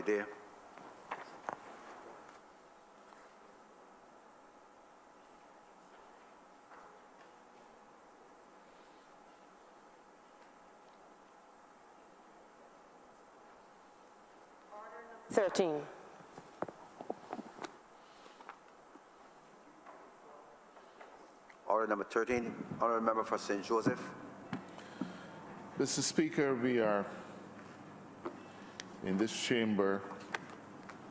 be there. Order 13. Order number 13, Honourable Member for St. Joseph. Mr. Speaker, we are in this chamber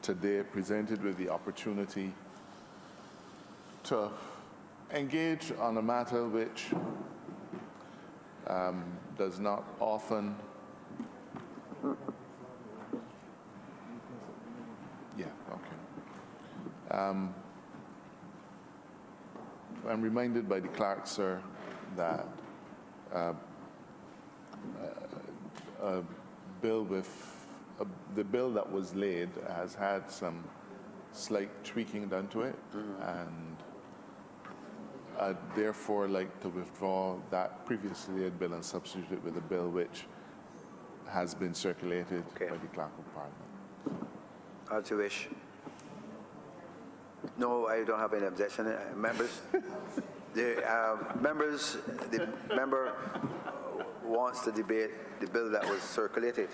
today presented with the opportunity to engage on a matter which does not often I'm reminded by the clerk, sir, that the bill that was laid has had some slight tweaking done to it, and I'd therefore like to withdraw that previously laid bill and substitute it with a bill which has been circulated by the clerk of Parliament. As you wish. No, I don't have any objection. Members, the member wants to debate the bill that was circulated,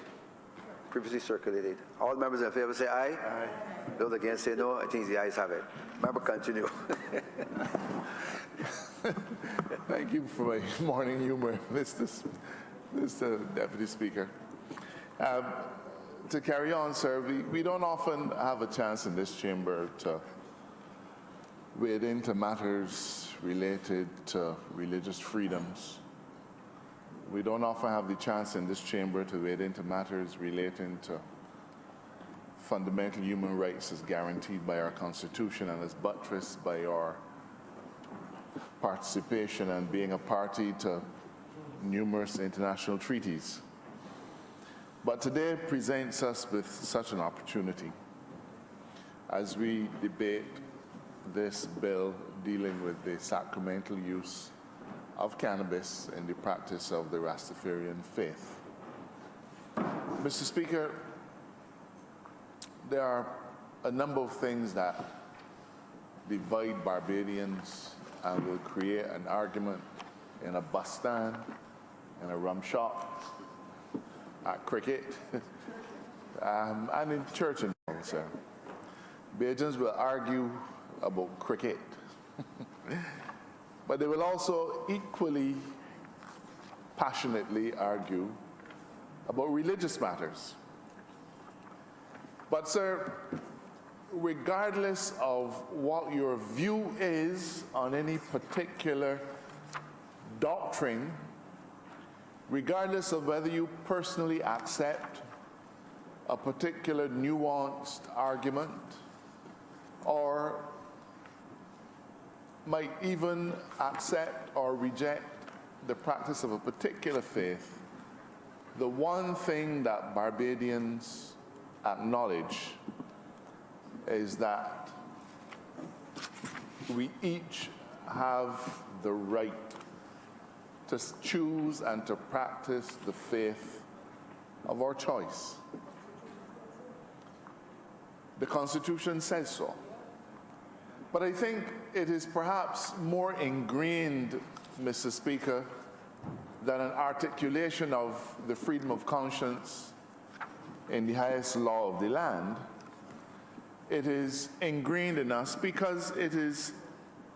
previously circulated. All members in favor say aye. Aye. Those against say no. I think the ayes have it. Member, continue. Thank you for my morning humor, Mr. Deputy Speaker. To carry on, sir, we don't often have a chance in this chamber to wade into matters related to religious freedoms. We don't often have the chance in this chamber to wade into matters relating to fundamental human rights as guaranteed by our Constitution and as buttressed by our participation and being a party to numerous international treaties. But today presents us with such an opportunity as we debate this bill dealing with the sacramental use of cannabis in the practice of the Rastafarian faith. Mr. Speaker, there are a number of things that divide Barbadians and will create an argument in a bus stand, in a rum shop, at cricket, and in church and all, sir. Barbadians will argue about cricket, but they will also equally passionately argue about religious matters. But sir, regardless of what your view is on any particular doctrine, regardless of whether you personally accept a particular nuanced argument or might even accept or reject the practice of a particular faith, the one thing that Barbadians acknowledge is that we each have the right to choose and to practice the faith of our choice. The Constitution says so. But I think it is perhaps more ingrained, Mr. Speaker, than an articulation of the freedom of conscience in the highest law of the land. It is ingrained in us because it is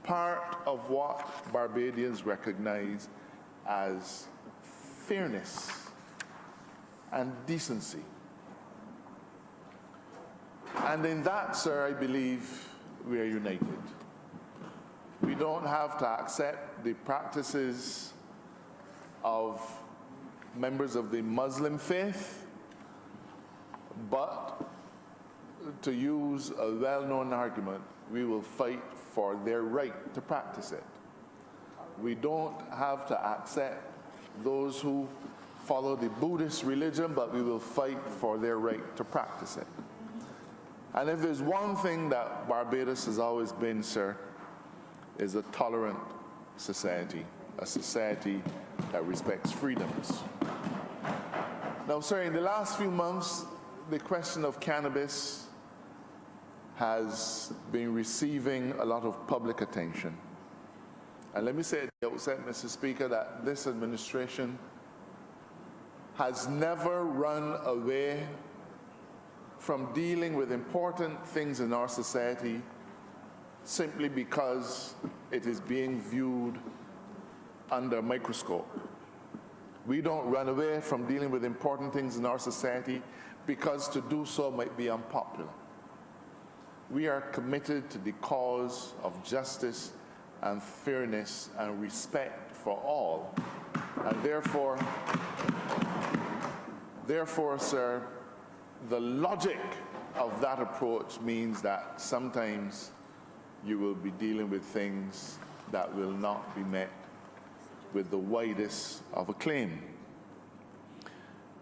part of what Barbadians recognize as fairness and decency. And in that, sir, I believe we are united. We don't have to accept the practices of members of the Muslim faith, but to use a well-known argument, we will fight for their right to practice it. We don't have to accept those who follow the Buddhist religion, but we will fight for their right to practice it. And if there's one thing that Barbados has always been, sir, is a tolerant society, a society that respects freedoms. Now, sir, in the last few months, the question of cannabis has been receiving a lot of public attention. And let me say at the outset, Mr. Speaker, that this administration has never run away from dealing with important things in our society simply because it is being viewed under a microscope. We don't run away from dealing with important things in our society because to do so might be unpopular. We are committed to the cause of justice and fairness and respect for all. And therefore, sir, the logic of that approach means that sometimes you will be dealing with things that will not be met with the widest of acclaim.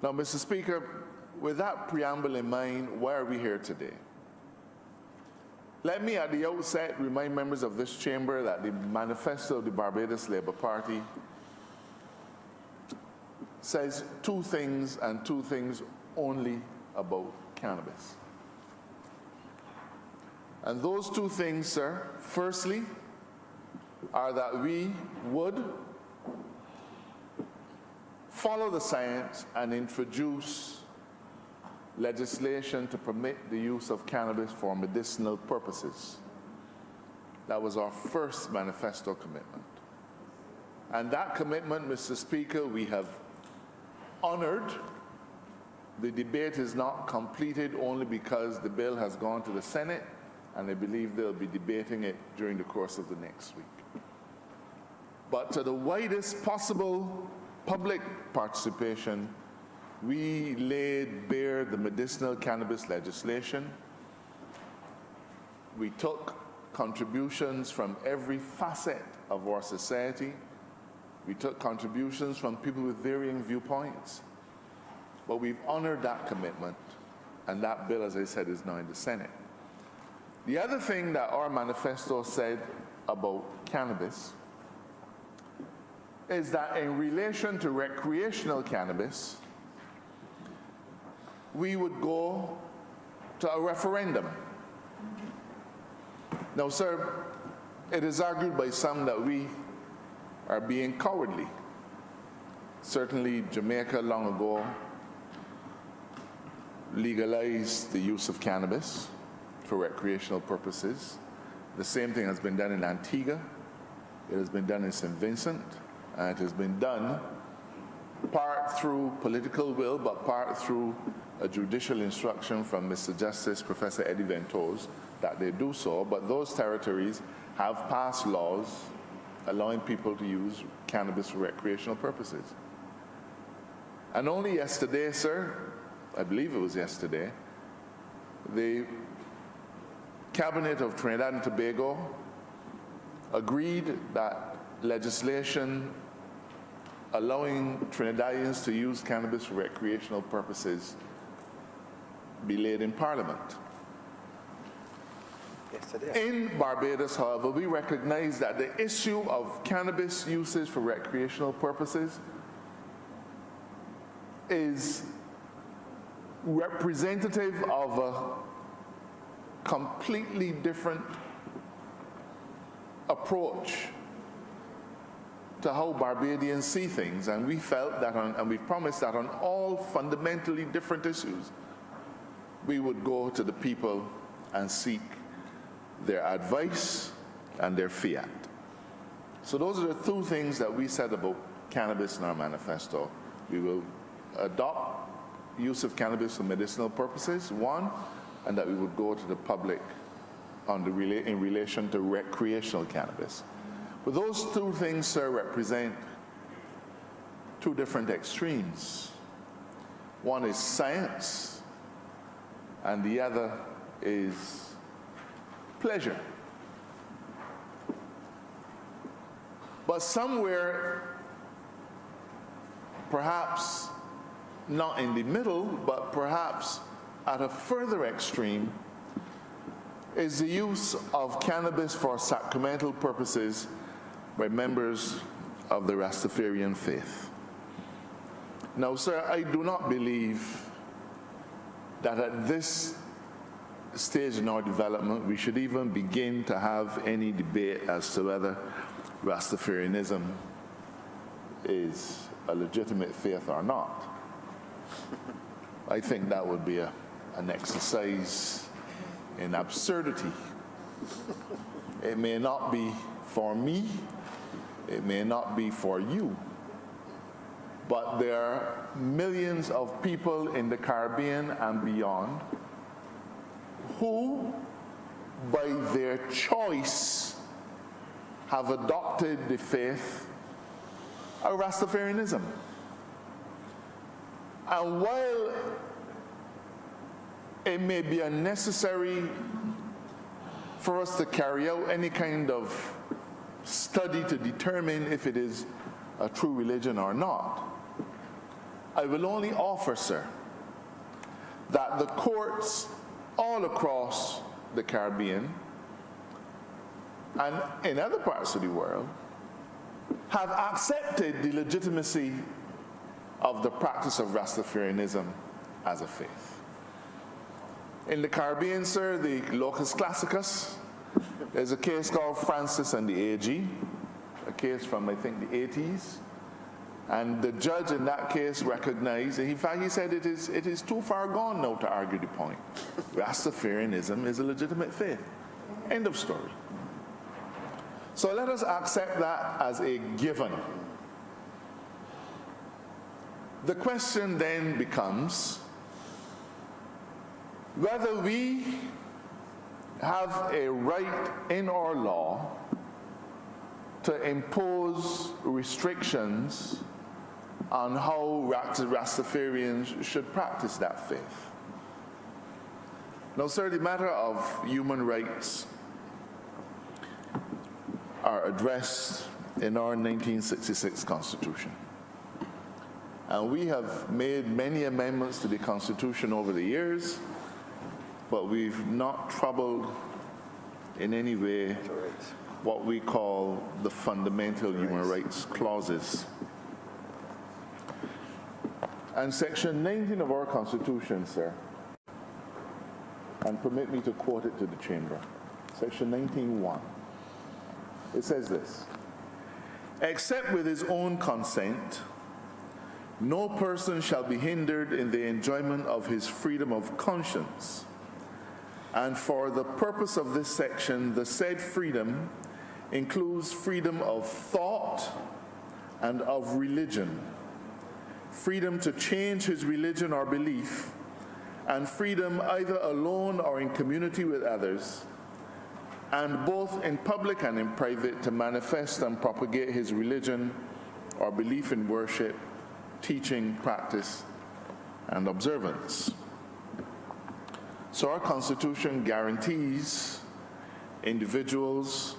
Now, Mr. Speaker, with that preamble in mind, why are we here today? Let me at the outset remind members of this chamber that the manifesto of the Barbados Labour Party says two things and two things only about cannabis. And those two things, sir, firstly, are that we would follow the science and introduce legislation to permit the use of cannabis for medicinal purposes. That was our first manifesto commitment. And that commitment, Mr. Speaker, we have honored. The debate is not completed only because the bill has gone to the Senate, and I believe they'll be debating it during the course of the next week. But to the widest possible public participation, we laid bare the medicinal cannabis legislation. We took contributions from every facet of our society. We took contributions from people with varying viewpoints. But we've honored that commitment, and that bill, as I said, is now in the Senate. The other thing that our manifesto said about cannabis is that in relation to recreational cannabis, we would go to a referendum. Now, sir, it is argued by some that we are being cowardly. Certainly, Jamaica long ago legalized the use of cannabis for recreational purposes. The same thing has been done in Antigua. It has been done in St. Vincent. And it has been done part through political will, but part through a judicial instruction from Mr. Justice Professor Eddie Ventose that they do so. But those territories have passed laws allowing people to use cannabis for recreational purposes. And only yesterday, sir, I believe it was yesterday, the Cabinet of Trinidad and Tobago agreed that legislation allowing Trinidadians to use cannabis for recreational purposes be laid in Parliament. Yesterday. In Barbados, however, we recognize that the issue of cannabis uses for recreational purposes is representative of a completely different approach to how Barbadians see things, and we felt that and we've promised that on all fundamentally different issues, we would go to the people and seek their advice and their fiat. So those are the two things that we said about cannabis in our manifesto. We will adopt use of cannabis for medicinal purposes, one, and that we would go to the public in relation to recreational cannabis. But those two things, sir, represent two different extremes. One is science, and the other is pleasure. But somewhere, perhaps not in the middle, but perhaps at a further extreme, is the use of cannabis for sacramental purposes by members of the Rastafarian faith. Now, sir, I do not believe that at this stage in our development, we should even begin to have any debate as to whether Rastafarianism is a legitimate faith or not. I think that would be an exercise in absurdity. It may not be for me, it may not be for you, but there are millions of people in the Caribbean and beyond who, by their choice, have adopted the faith of Rastafarianism. And while it may be unnecessary for us to carry out any kind of study to determine if it is a true religion or not, I will only offer, sir, that the courts all across the Caribbean and in other parts of the world have accepted the legitimacy of the practice of Rastafarianism as a faith. In the Caribbean, sir, the locus classicus, there's a case called Francis and the AG, a case from, I think, the 80s. And the judge in that case recognized, and in fact he said it is too far gone now to argue the point. Rastafarianism is a legitimate faith. End of story. So let us accept that as a given. The question then becomes whether we have a right in our law to impose restrictions on how Rastafarians should practice that faith. Now, sir, the matter of human rights are addressed in our 1966 Constitution. And we have made many amendments to the Constitution over the years, but we've not troubled in any way what we call the fundamental human rights clauses. And Section 19 of our Constitution, sir, and permit me to quote it to the Chamber, Section 19:1, it says this: except with his own consent, no person shall be hindered in the enjoyment of his freedom of conscience. And for the purpose of this section, the said freedom includes freedom of thought and of religion, freedom to change his religion or belief, and freedom either alone or in community with others, and both in public and in private to manifest and propagate his religion or belief in worship, teaching, practice, and observance. So our Constitution guarantees individuals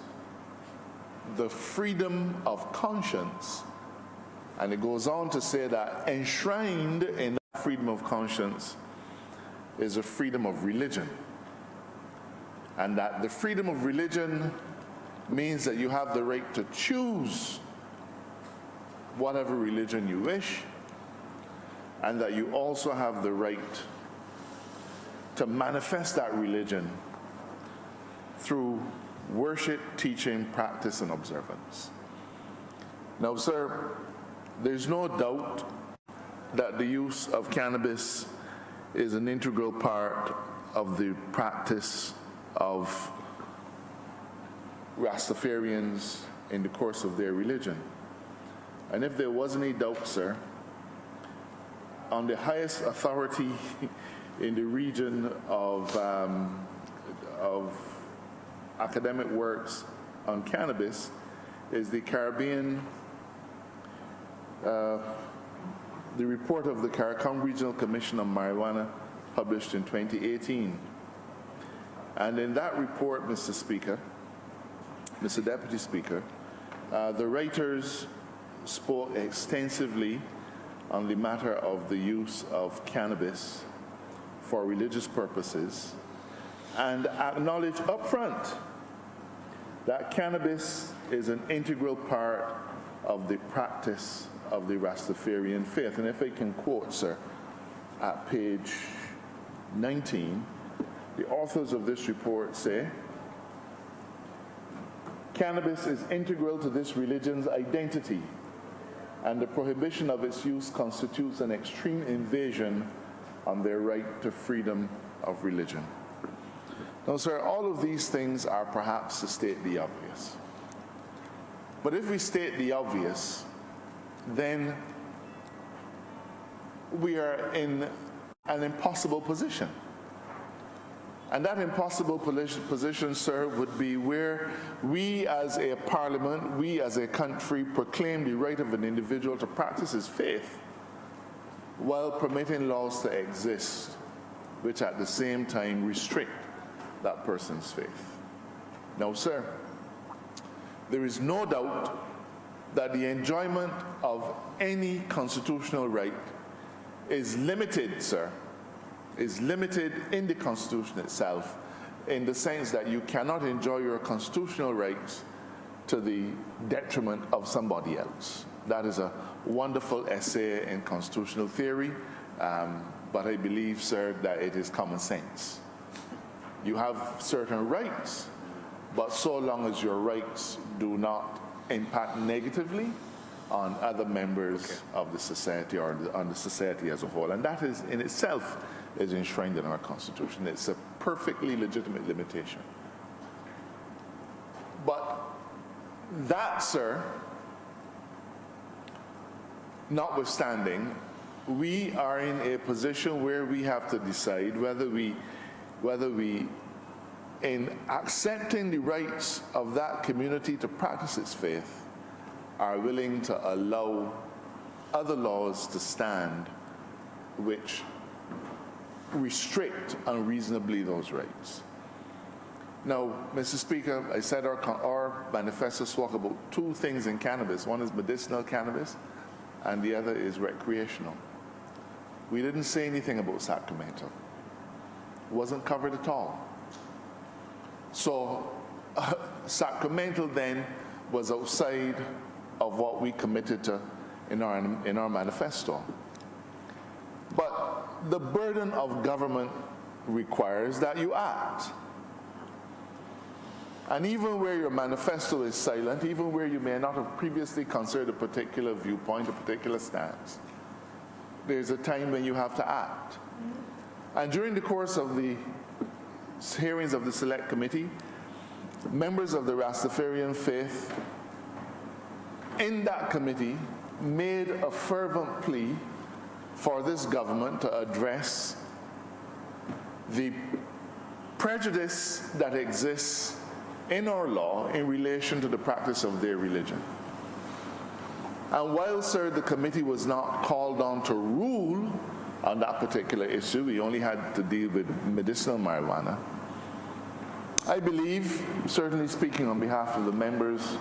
the freedom of conscience, and it goes on to say that enshrined in that freedom of conscience is a freedom of religion, and that the freedom of religion means that you have the right to choose whatever religion you wish, and that you also have the right to manifest that religion through worship, teaching, practice, and observance. Now, sir, there's no doubt that the use of cannabis is an integral part of the practice of Rastafarians in the course of their religion. And if there was any doubt, sir, on the highest authority in the region of academic works on cannabis is the Caribbean, the report of the CARICOM Regional Commission on Marijuana published in 2018. And in that report, Mr. Speaker, Mr. Deputy Speaker, the writers spoke extensively on the matter of the use of cannabis for religious purposes and acknowledged upfront that cannabis is an integral part of the practice of the Rastafarian faith. And if I can quote, sir, at page 19, the authors of this report say, cannabis is integral to this religion's identity, and the prohibition of its use constitutes an extreme invasion on their right to freedom of religion. Now, sir, all of these things are perhaps to state the obvious. But if we state the obvious, then we are in an impossible position. And that impossible position, sir, would be where we as a parliament, we as a country proclaim the right of an individual to practice his faith while permitting laws to exist which at the same time restrict that person's faith. Now, sir, there is no doubt that the enjoyment of any constitutional right is limited, sir, is limited in the Constitution itself, in the sense that you cannot enjoy your constitutional rights to the detriment of somebody else. That is a wonderful essay in constitutional theory, but I believe, sir, that it is common sense. You have certain rights, but so long as your rights do not impact negatively on other members of the society or on the society as a whole. And that is in itself is enshrined in our Constitution. It's a perfectly legitimate limitation. But that, sir, notwithstanding, we are in a position where we have to decide whether we, in accepting the rights of that community to practice its faith, are willing to allow other laws to stand which restrict unreasonably those rights. Now, Mr. Speaker, I said our manifesto spoke about two things in cannabis. One is medicinal cannabis, and the other is recreational. We didn't say anything about Sacramento. It wasn't covered at all. So Sacramento then was outside of what we committed to in our manifesto. But the burden of government requires that you act. And even where your manifesto is silent, even where you may not have previously considered a particular viewpoint, a particular stance, there's a time when you have to act. And during the course of the hearings of the Select Committee, members of the Rastafarian faith in that committee made a fervent plea for this government to address the prejudice that exists in our law in relation to the practice of their religion. And while, sir, the committee was not called on to rule on that particular issue, we only had to deal with medicinal marijuana, I believe, certainly speaking on behalf of the members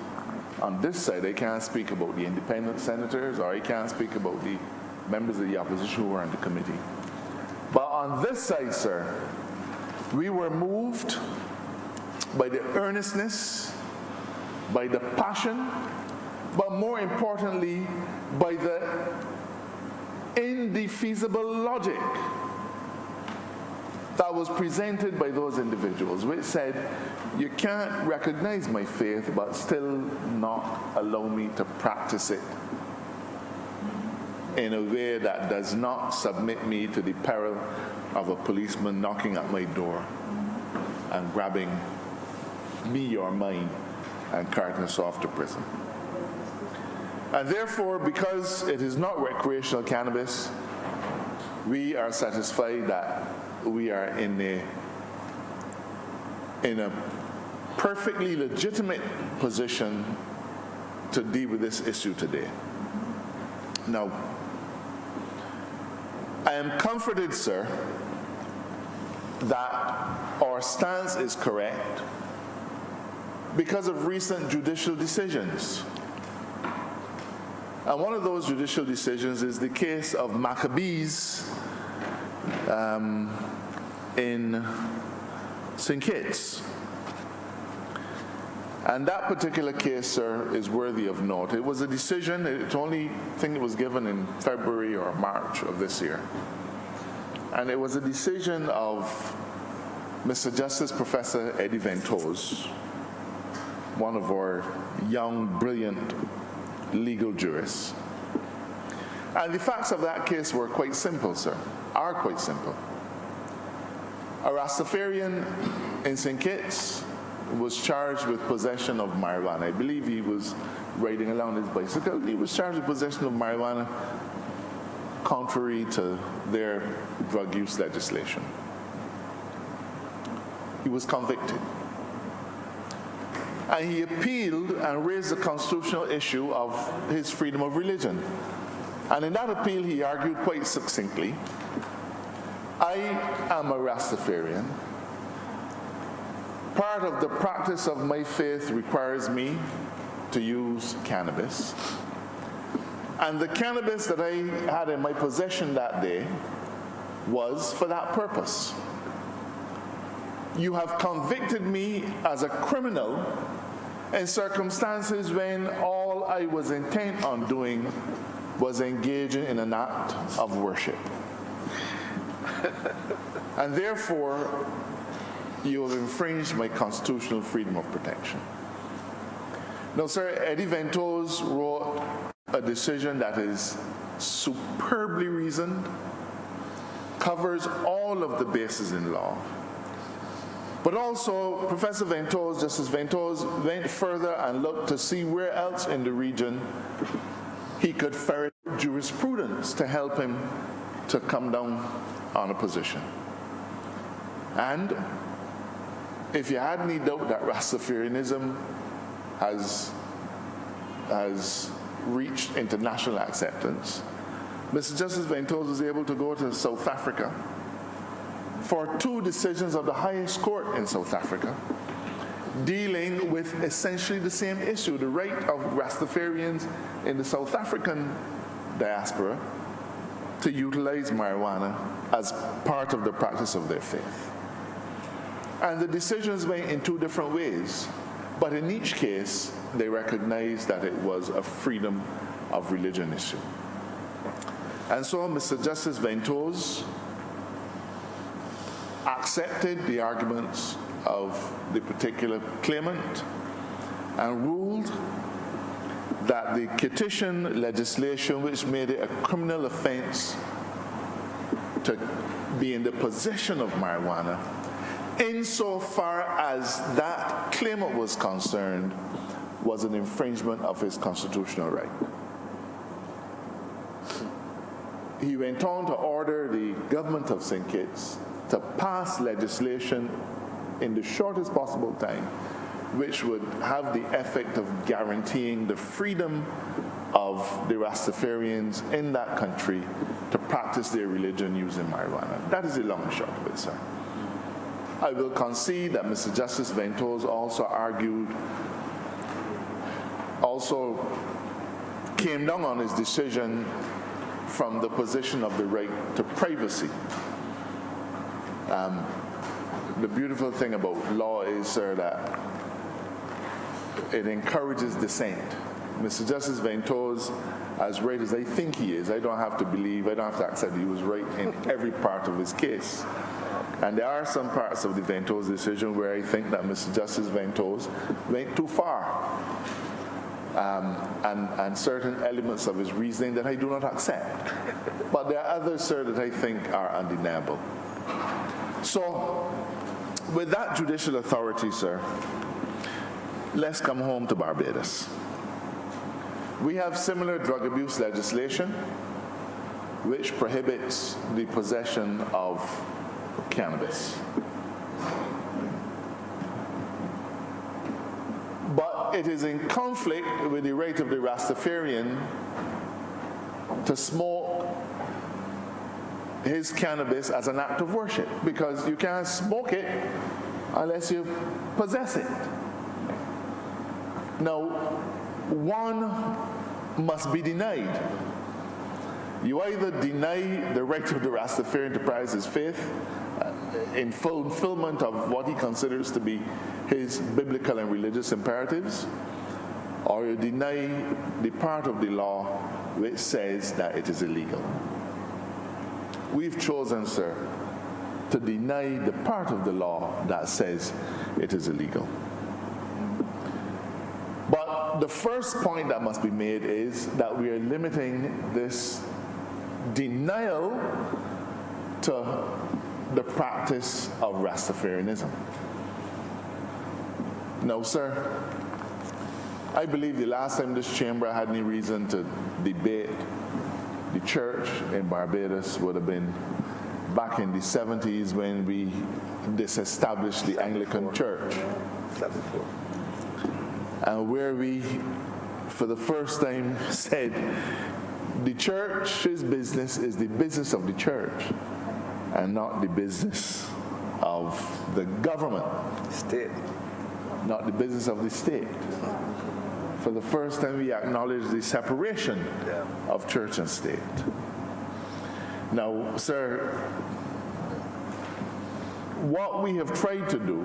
on this side, I can't speak about the independent senators, or I can't speak about the members of the opposition who were on the committee. But on this side, sir, we were moved by the earnestness, by the passion, but more importantly, by the indefeasible logic that was presented by those individuals, which said, you can't recognize my faith, but still not allow me to practice it in a way that does not submit me to the peril of a policeman knocking at my door and grabbing me or mine and carting us off to prison. And therefore, because it is not recreational cannabis, we are satisfied that we are in a perfectly legitimate position to deal with this issue today. Now, I am comforted, sir, that our stance is correct because of recent judicial decisions. And one of those judicial decisions is the case of Maccabees in St. Kitts. And that particular case, sir, is worthy of note. It was a decision, I think it was given in February or March of this year. And it was a decision of Mr. Justice Professor Eddie Ventose, one of our young, brilliant legal jurists. And the facts of that case were quite simple, sir, are quite simple. A Rastafarian in St. Kitts was charged with possession of marijuana. I believe he was riding along his bicycle. He was charged with possession of marijuana contrary to their drug use legislation. He was convicted. And he appealed and raised the constitutional issue of his freedom of religion. And in that appeal, he argued quite succinctly, I am a Rastafarian. Part of the practice of my faith requires me to use cannabis. And the cannabis that I had in my possession that day was for that purpose. You have convicted me as a criminal in circumstances when all I was intent on doing was engaging in an act of worship. And therefore, you have infringed my constitutional freedom of protection. Now, sir, Eddie Ventose wrote a decision that is superbly reasoned, covers all of the bases in law. But also, Professor Ventose, Justice Ventose, went further and looked to see where else in the region he could ferret jurisprudence to help him to come down on a position. And if you had any doubt that Rastafarianism has reached international acceptance, Mr. Justice Ventose was able to go to South Africa for 2 decisions of the highest court in South Africa, dealing with essentially the same issue, the right of Rastafarians in the South African diaspora to utilize marijuana as part of the practice of their faith. And the decisions went in 2 different ways, but in each case, they recognized that it was a freedom of religion issue. And so Mr. Justice Ventose accepted the arguments of the particular claimant and ruled that the Kittian legislation, which made it a criminal offense to be in the possession of marijuana, insofar as that claimant was concerned, was an infringement of his constitutional right. He went on to order the government of St. Kitts to pass legislation in the shortest possible time, which would have the effect of guaranteeing the freedom of the Rastafarians in that country to practice their religion using marijuana. That is the long and short of it, sir. I will concede that Mr. Justice Ventose also came down on his decision from the position of the right to privacy. The beautiful thing about law is, sir, that it encourages dissent. Mr. Justice Ventose, as right as I think he is, I don't have to accept he was right in every part of his case. And there are some parts of the Ventose decision where I think that Mr. Justice Ventose went too far. And certain elements of his reasoning that I do not accept. But there are others, sir, that I think are undeniable. So, with that judicial authority, sir, let's come home to Barbados. We have similar drug abuse legislation which prohibits the possession of cannabis. But it is in conflict with the right of the Rastafarian to smoke his cannabis as an act of worship, because you can't smoke it unless you possess it. Now, one must be denied. You either deny the right of the Rastafarian to practice his faith in fulfillment of what he considers to be his biblical and religious imperatives, or you deny the part of the law which says that it is illegal. we've chosen, sir, to deny the part of the law that says it is illegal. But the first point that must be made is that we are limiting this denial to the practice of Rastafarianism. No, sir. I believe the last time this chamber had any reason to debate the church in Barbados would have been back in the 70s when we disestablished the Anglican Church. 74. And where we, for the first time, said the church's business is the business of the church and not the business of the government. State. Not the business of the state. For the first time, we acknowledge the separation of church and state. Now, sir, what we have tried to do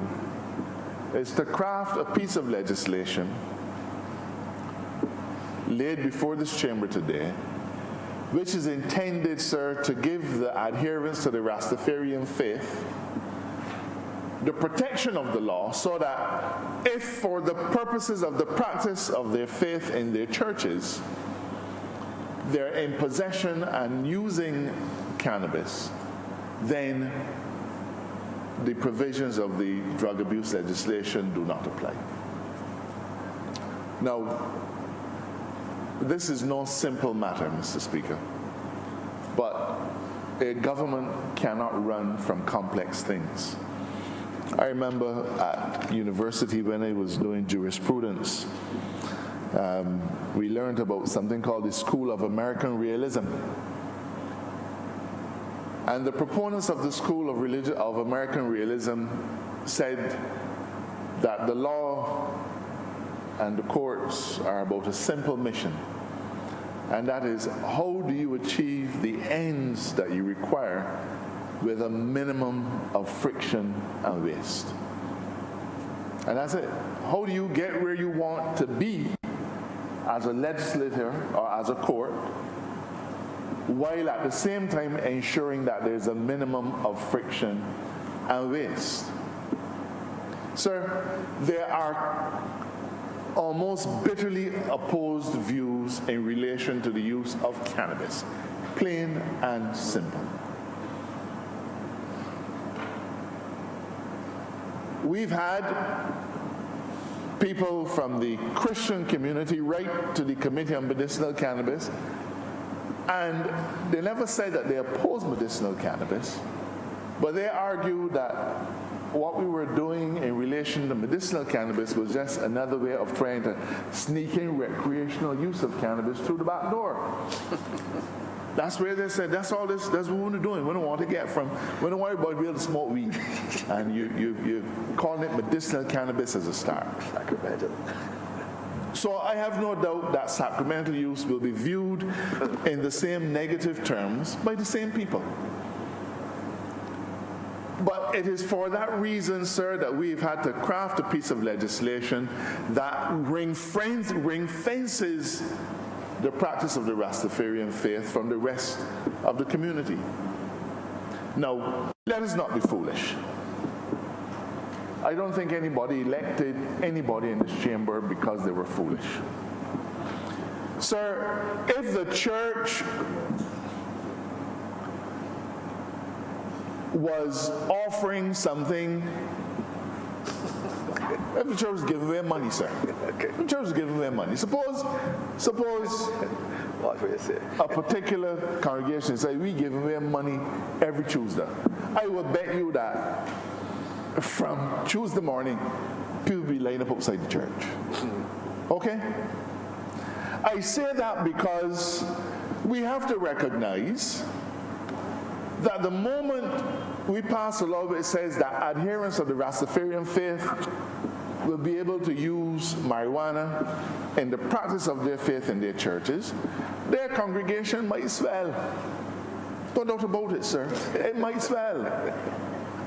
is to craft a piece of legislation laid before this chamber today, which is intended, sir, to give the adherents to the Rastafarian faith the protection of the law, so that if for the purposes of the practice of their faith in their churches, they're in possession and using cannabis, then the provisions of the drug abuse legislation do not apply. Now, this is no simple matter, Mr. Speaker, but a government cannot run from complex things. I remember at university when I was doing jurisprudence, we learned about something called the School of American Realism. And the proponents of the School of American Realism said that the law and the courts are about a simple mission, and that is, how do you achieve the ends that you require with a minimum of friction and waste? And that's it. How do you get where you want to be as a legislator or as a court, while at the same time ensuring that there's a minimum of friction and waste? Sir, there are almost bitterly opposed views in relation to the use of cannabis, plain and simple. We've had people from the Christian community write to the Committee on Medicinal Cannabis, and they never said that they oppose medicinal cannabis, but they argue that what we were doing in relation to medicinal cannabis was just another way of trying to sneak in recreational use of cannabis through the back door. That's where they said, that's all this, that's what we're doing. We don't want to get from, we don't worry about being able to smoke weed. And you're calling it medicinal cannabis as a start. Sacramental. So I have no doubt that sacramental use will be viewed in the same negative terms by the same people. But it is for that reason, sir, that we've had to craft a piece of legislation that ring fences the practice of the Rastafarian faith from the rest of the community. Now, let us not be foolish. I don't think anybody elected anybody in this chamber because they were foolish. Sir, if the church was offering something, if the church was giving away money, sir. Okay. The church was giving away money. Suppose What will you say? a particular congregation say, we give away money every Tuesday. I will bet you that from Tuesday morning, people will be lined up outside the church. Okay? I say that because we have to recognize that the moment we pass a law which says that adherents of the Rastafarian faith will be able to use marijuana in the practice of their faith in their churches, their congregation might swell. Don't doubt about it, sir. It might swell.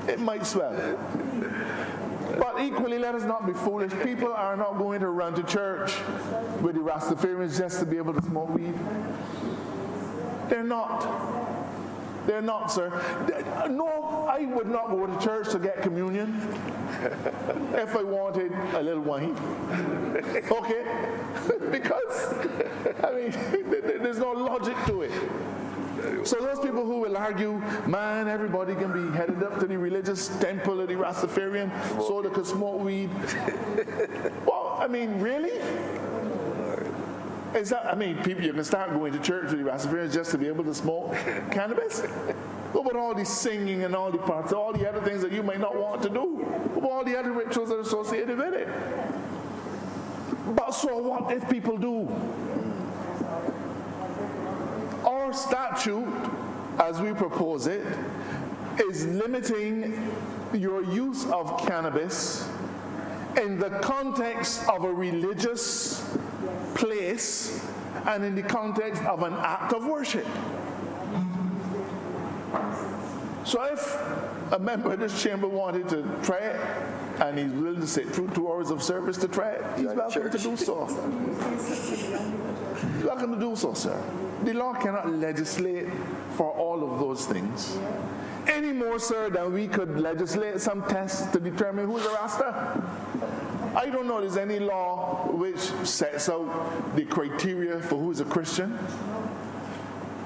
It might swell. But equally, let us not be foolish. People are not going to run to church with the Rastafarians just to be able to smoke weed. They're not. They're not, sir. No, I would not go to church to get communion if I wanted a little wine. Okay? Because, I mean, there's no logic to it. So those people who will argue, man, everybody can be headed up to the religious temple of the Rastafarian so they can smoke weed. Well, I mean, really? Is that, I mean, people, you can start going to church with the Rastafarians just to be able to smoke cannabis? What about all the singing and all the parts, all the other things that you might not want to do? What about all the other rituals that are associated with it? But so what if people do? Our statute, as we propose it, is limiting your use of cannabis in the context of a religious place and in the context of an act of worship. So if a member of this chamber wanted to try it and he's willing to sit through 2 hours of service to try it, he's welcome to do so. He's welcome to do so, sir. The law cannot legislate for all of those things. Any more, sir, than we could legislate some tests to determine who's a Rasta. I don't know there's any law which sets out the criteria for who's a Christian.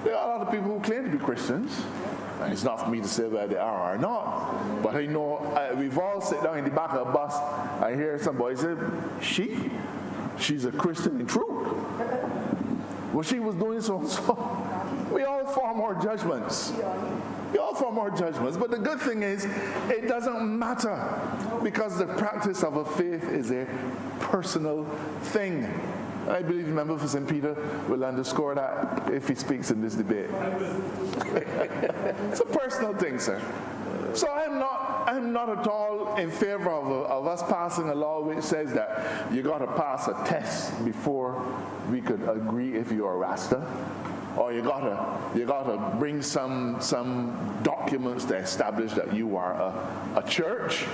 There are a lot of people who claim to be Christians. And it's not for me to say whether they are or not. But I know we've all sit down in the back of a bus. I hear somebody say, she's a Christian in truth. Well, she was doing so. We all form our judgments. We all form our judgments. But the good thing is, it doesn't matter because the practice of a faith is a personal thing. And I believe the member for St. Peter will underscore that if he speaks in this debate. It's a personal thing, sir. So I'm not at all in favor of us passing a law which says that you got to pass a test before we could agree if you're a Rasta, or you gotta bring some documents to establish that you are a church.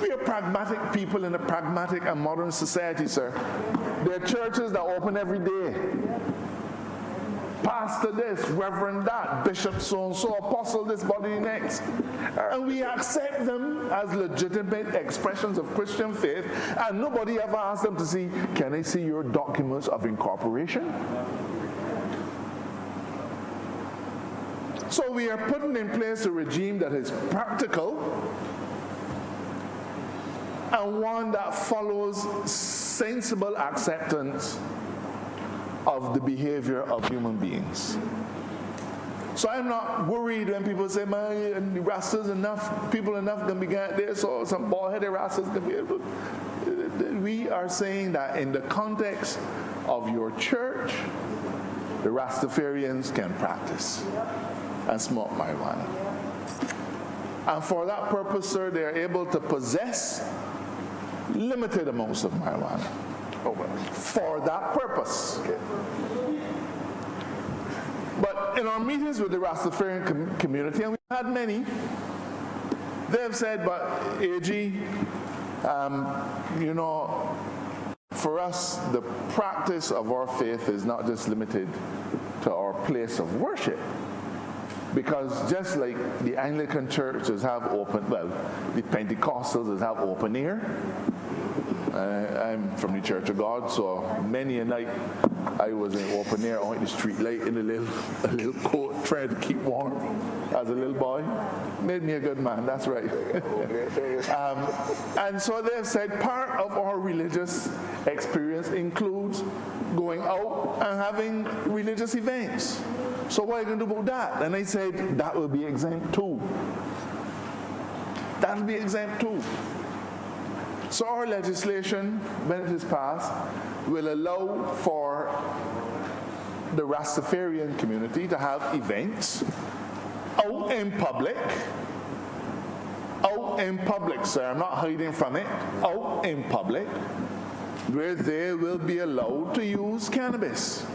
We are pragmatic people in a pragmatic and modern society, sir. There are churches that open every day. Pastor this, Reverend that, Bishop so-and-so, Apostle this, body next. And we accept them as legitimate expressions of Christian faith, and nobody ever asks them to see, can I see your documents of incorporation? So we are putting in place a regime that is practical and one that follows sensible acceptance of the behavior of human beings. So I'm not worried when people say, man, the Rastas enough, people enough can be get there, so some bald-headed Rastas can be able to. We are saying that in the context of your church, the Rastafarians can practice and smoke marijuana. And for that purpose, sir, they are able to possess limited amounts of marijuana. For that purpose. Okay. But in our meetings with the Rastafarian community, and we've had many, they have said, but AG, for us, the practice of our faith is not just limited to our place of worship. Because just like the Anglican churches have the Pentecostals have open air. I'm from the Church of God, so many a night I was in open air on the street light in a little coat trying to keep warm as a little boy. Made me a good man, that's right. And so they've said part of our religious experience includes going out and having religious events. So what are you going to do about that? And they said that will be exempt too. That will be exempt too. So our legislation, when it is passed, will allow for the Rastafarian community to have events out in public, sir, I'm not hiding from it, out in public, where they will be allowed to use cannabis.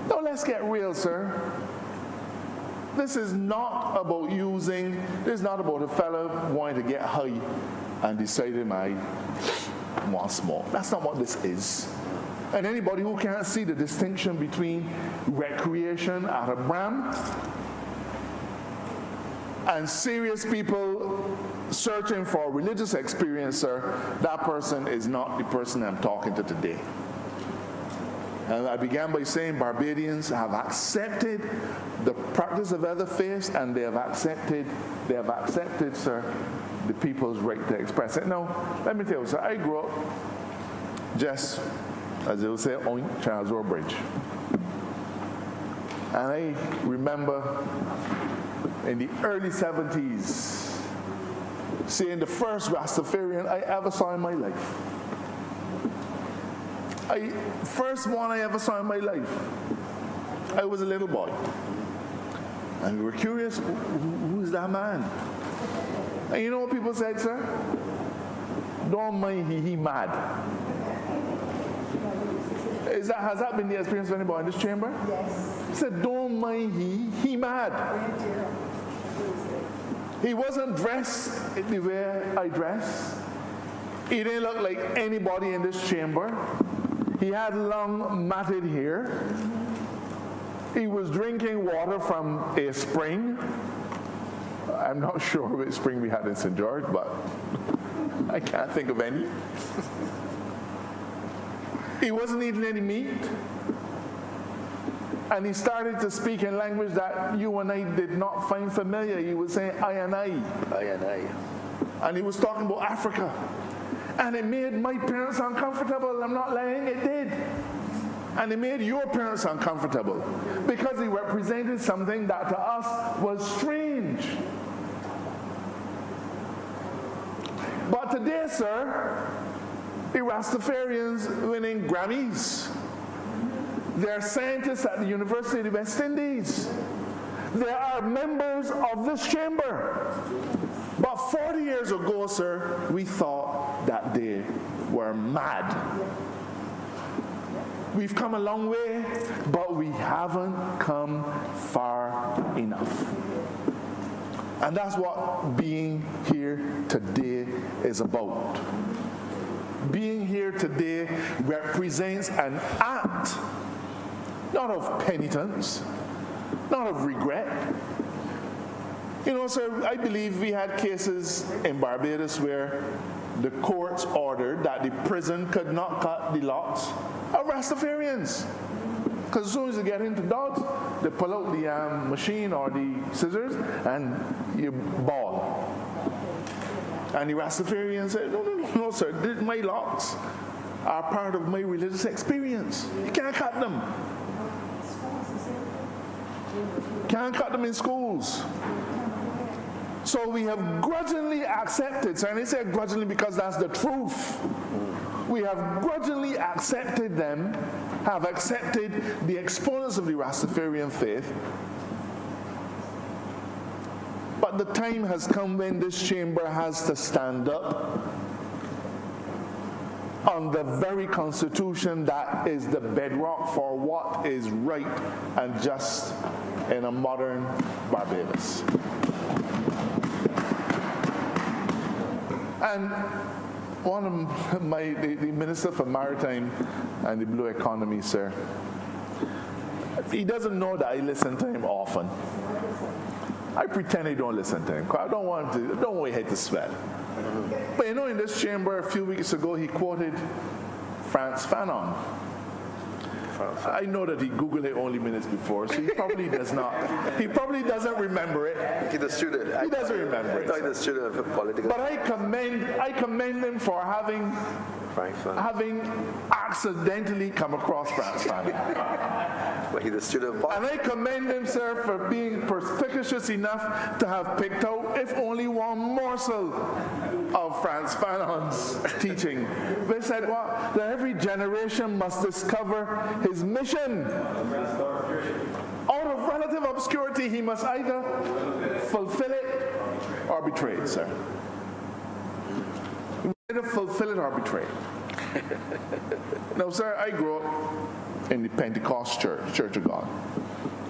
Now let's get real, sir. This is not about a fella wanting to get high and deciding I want smoke. That's not what this is. And anybody who can't see the distinction between recreation at a bram and serious people searching for a religious experience, sir, that person is not the person I'm talking to today. And I began by saying Barbadians have accepted the practice of other faiths, and they have accepted, sir, the people's right to express it. Now, let me tell you, sir, I grew up just, as they would say, on Charles Road Bridge. And I remember in the early 70s seeing the first Rastafarian I ever saw in my life. First one I ever saw in my life. I was a little boy. And we were curious, who's that man? And you know what people said, sir? Don't mind he mad. Has that been the experience of anybody in this chamber? Yes. He said, don't mind he mad. He wasn't dressed the way I dress. He didn't look like anybody in this chamber. He had long matted hair. He was drinking water from a spring. I'm not sure which spring we had in St. George, but I can't think of any. He wasn't eating any meat. And he started to speak in language that you and I did not find familiar. He was saying, I and I. I and I. And he was talking about Africa. And it made my parents uncomfortable. I'm not lying, it did. And it made your parents uncomfortable because he represented something that to us was strange. But today, sir, the Rastafarians winning Grammys. They're scientists at the University of the West Indies. They are members of this chamber. But 40 years ago, sir, we thought that they were mad. We've come a long way, but we haven't come far enough. And that's what being here today is about. Being here today represents an act, not of penitence, not of regret. You know, sir, I believe we had cases in Barbados where the courts ordered that the prison could not cut the locks of Rastafarians. Because as soon as you get into dogs, they pull out the machine or the scissors and you ball. And the Rastafarian said, no, sir, my locks are part of my religious experience. You can't cut them. Can't cut them in schools. So we have grudgingly accepted, and I say grudgingly because that's the truth. We have grudgingly accepted them, have accepted the exponents of the Rastafarian faith. But the time has come when this chamber has to stand up on the very constitution that is the bedrock for what is right and just in a modern Barbados. And one of the Minister for Maritime and the Blue Economy, sir, he doesn't know that I listen to him often. I pretend I don't listen to him, because I don't want his head to swell. But you know, in this chamber a few weeks ago, he quoted Frantz Fanon. I know that he Googled it only minutes before, so he probably does not. He probably doesn't remember it. He's a student. He doesn't remember it. He's a student of political. But I commend him for having accidentally come across Frantz Fanon. But he's a student of And I commend him, sir, for being perspicacious enough to have picked out, if only one morsel of Frantz Fanon's teaching. They said what? That every generation must discover his mission. Out of relative obscurity, he must either fulfill it or betray it, sir. Either fulfill it or betray it. Now, sir, I grew up in the Pentecost Church of God.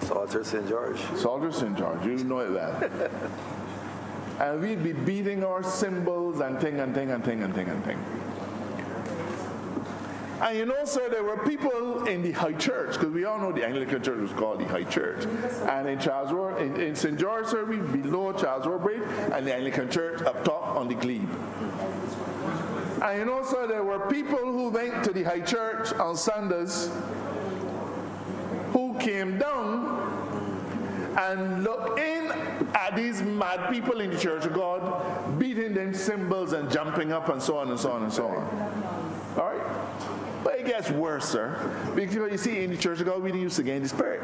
Salter St. George. Salter St. George, you know it well. And we'd be beating our cymbals and thing. And you know, sir, there were people in the high church, because we all know the Anglican church was called the high church. And in Charles Road, in St. George, sir, we below Charles Road Bridge, and the Anglican church up top on the glebe. And you know, sir, there were people who went to the high church on Sundays who came down and looked in at these mad people in the Church of God, beating them cymbals and jumping up and so on and so on and so on. All right? But it gets worse, sir. Because you see, in the Church of God, we didn't used to gain the Spirit.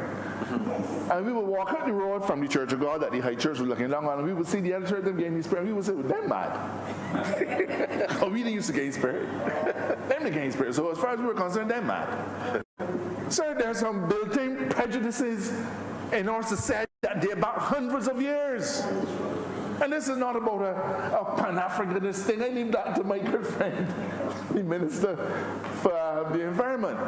And we would walk up the road from the Church of God that the high church was looking down on, and we would see the other church them gain the Spirit, and we would say, well, they're mad. Oh, we didn't used to gain Spirit. Them to gain Spirit. So as far as we were concerned, they're mad. Sir, there's some built-in prejudices in our society that date back hundreds of years. And this is not about a Pan-Africanist thing. I leave that to my good friend, the Minister for the Environment.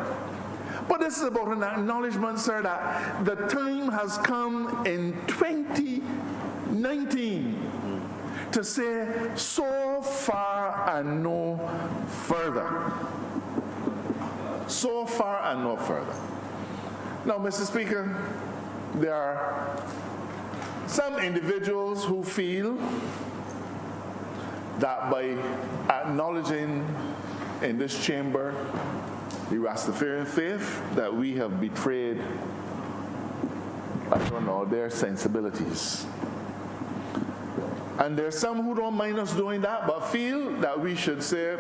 But this is about an acknowledgement, sir, that the time has come in 2019 to say, so far and no further. So far and no further. Now, Mr. Speaker, there are some individuals who feel that by acknowledging in this chamber the Rastafarian faith, that we have betrayed, I don't know, their sensibilities. And there's some who don't mind us doing that, but feel that we should say,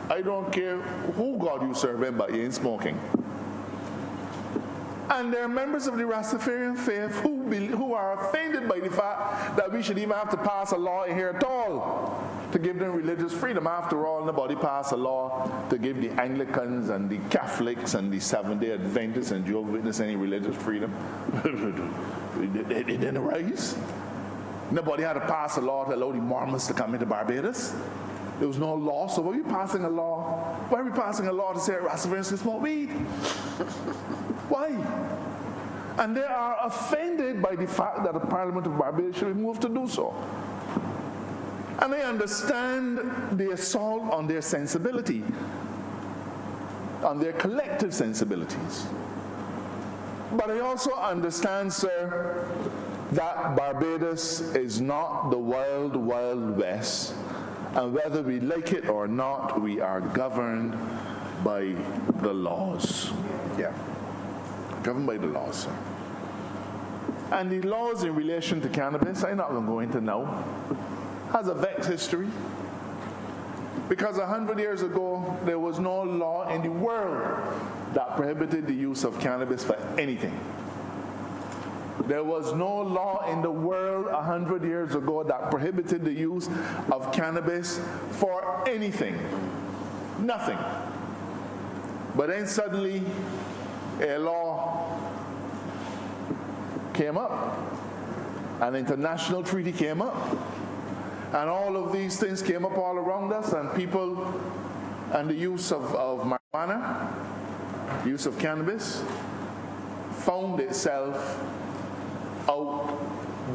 I don't care who God you serve, but you ain't smoking. And there are members of the Rastafarian faith who are offended by the fact that we should even have to pass a law in here at all to give them religious freedom. After all, nobody passed a law to give the Anglicans and the Catholics and the Seventh-day Adventists and Jehovah's Witnesses any religious freedom. It didn't arise. Nobody had to pass a law to allow the Mormons to come into Barbados. There was no law, so why are we passing a law? Why are we passing a law to say Rastafarians can smoke weed? Why? And they are offended by the fact that the Parliament of Barbados should be moved to do so. And I understand the assault on their sensibility, on their collective sensibilities. But I also understand, sir, that Barbados is not the wild, wild west, and whether we like it or not, we are governed by the laws. Yeah. Governed by the laws, sir. And the laws in relation to cannabis, I'm not going to go into now, has a vexed history. Because 100 years ago, there was no law in the world that prohibited the use of cannabis for anything. There was no law in the world 100 years ago that prohibited the use of cannabis for anything. Nothing. But then suddenly, a law came up. An international treaty came up. And all of these things came up all around us, and people, and the use of marijuana, use of cannabis, found itself out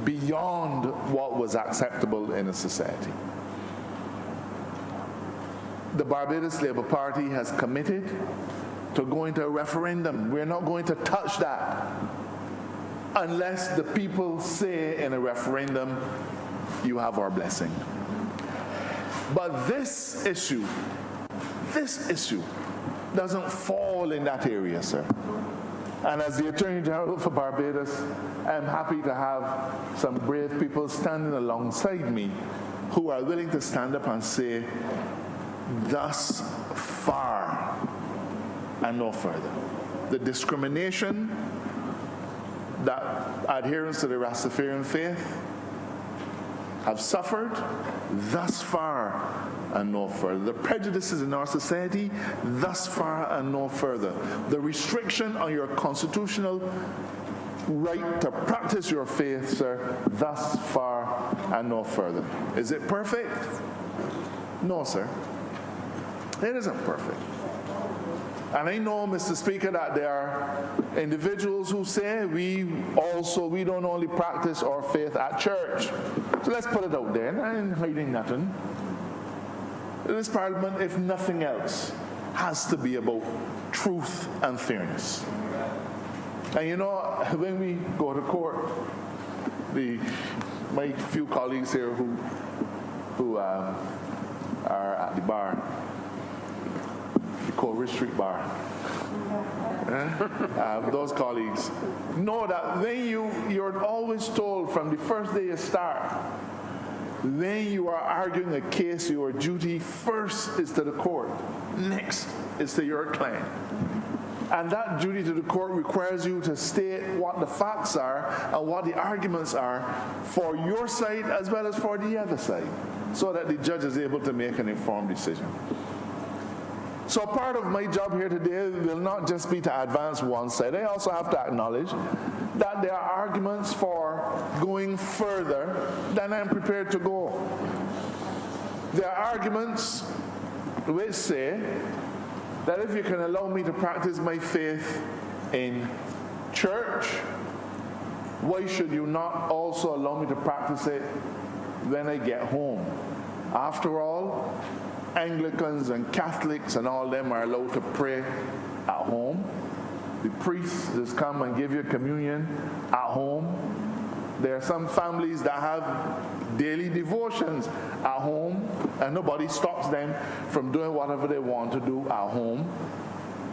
beyond what was acceptable in a society. The Barbados Labour Party has committed to going to a referendum. We're not going to touch that unless the people say in a referendum, you have our blessing. But this issue doesn't fall in that area, sir. And as the Attorney General for Barbados, I'm happy to have some brave people standing alongside me who are willing to stand up and say, thus far and no further. The discrimination that adherents to the Rastafarian faith have suffered, thus far and no further. The prejudices in our society, thus far and no further. The restriction on your constitutional right to practice your faith, sir, thus far and no further. Is it perfect? No, sir. It isn't perfect. And I know, Mr. Speaker, that there are individuals who say we don't only practice our faith at church. So let's put it out there. I ain't hiding nothing. This Parliament, if nothing else, has to be about truth and fairness. And you know, when we go to court, my few colleagues here who are at the bar, the Colbert Street Bar, those colleagues know that when you're always told from the first day you start, when you are arguing a case, your duty first is to the court, next is to your client. And that duty to the court requires you to state what the facts are and what the arguments are for your side as well as for the other side, so that the judge is able to make an informed decision. So part of my job here today will not just be to advance one side. I also have to acknowledge that there are arguments for going further than I'm prepared to go. There are arguments which say that if you can allow me to practice my faith in church, why should you not also allow me to practice it when I get home? After all, Anglicans and Catholics and all them are allowed to pray at home. The priest just come and give you communion at home. There are some families that have daily devotions at home, and nobody stops them from doing whatever they want to do at home.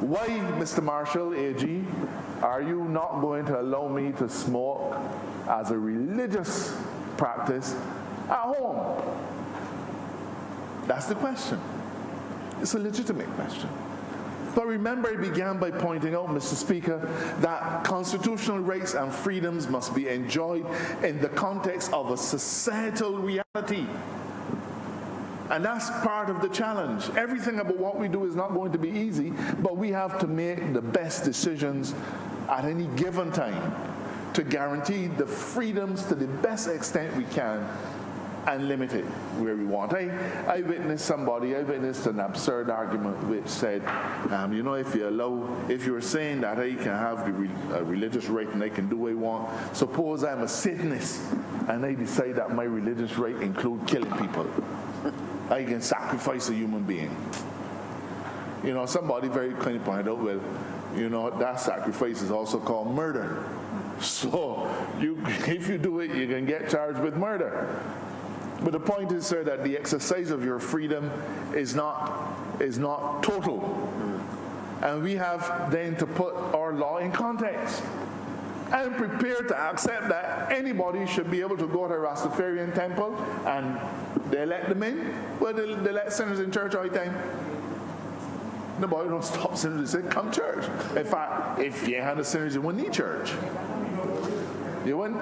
Why, Mr. Marshall, AG, are you not going to allow me to smoke as a religious practice at home? That's the question. It's a legitimate question. But remember, I began by pointing out, Mr. Speaker, that constitutional rights and freedoms must be enjoyed in the context of a societal reality. And that's part of the challenge. Everything about what we do is not going to be easy, but we have to make the best decisions at any given time to guarantee the freedoms to the best extent we can and limit it where we want. I witnessed an absurd argument which said, you know, if you're saying that I can have a religious right and I can do what I want, suppose I'm a Satanist and I decide that my religious right include killing people. I can sacrifice a human being. You know, somebody very kindly pointed out, well, you know, that sacrifice is also called murder. So if you do it, you can get charged with murder. But the point is, sir, that the exercise of your freedom is not total. And we have then to put our law in context. I'm prepared to accept that anybody should be able to go to a Rastafarian temple and they let them in. Well, they let sinners in church all the time. Nobody don't stop sinners and say, come church. In fact, if you had the sinners, you wouldn't need church. You wouldn't,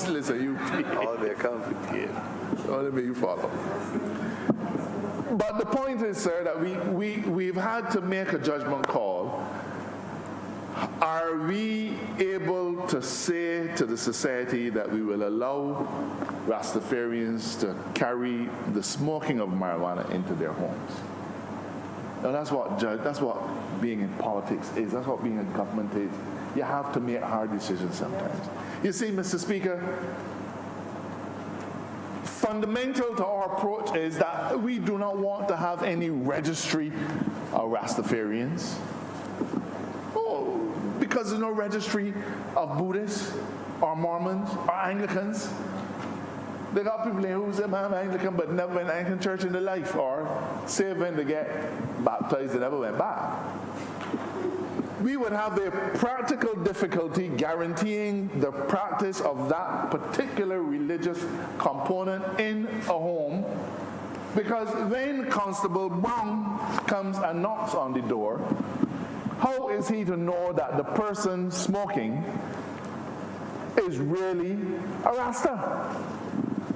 listen, you all may come. Only may you follow. But the point is, sir, that we've had to make a judgment call. Are we able to say to the society that we will allow Rastafarians to carry the smoking of marijuana into their homes? Now that's what being in politics is. That's what being in government is. You have to make hard decisions sometimes. You see, Mr. Speaker, fundamental to our approach is that we do not want to have any registry of Rastafarians. Because there's no registry of Buddhists or Mormons or Anglicans. They got people who say, I'm Anglican but never went to Anglican church in their life, or say when they get baptized, they never went back. We would have a practical difficulty guaranteeing the practice of that particular religious component in a home, because when Constable Brown comes and knocks on the door, how is he to know that the person smoking is really a Rasta?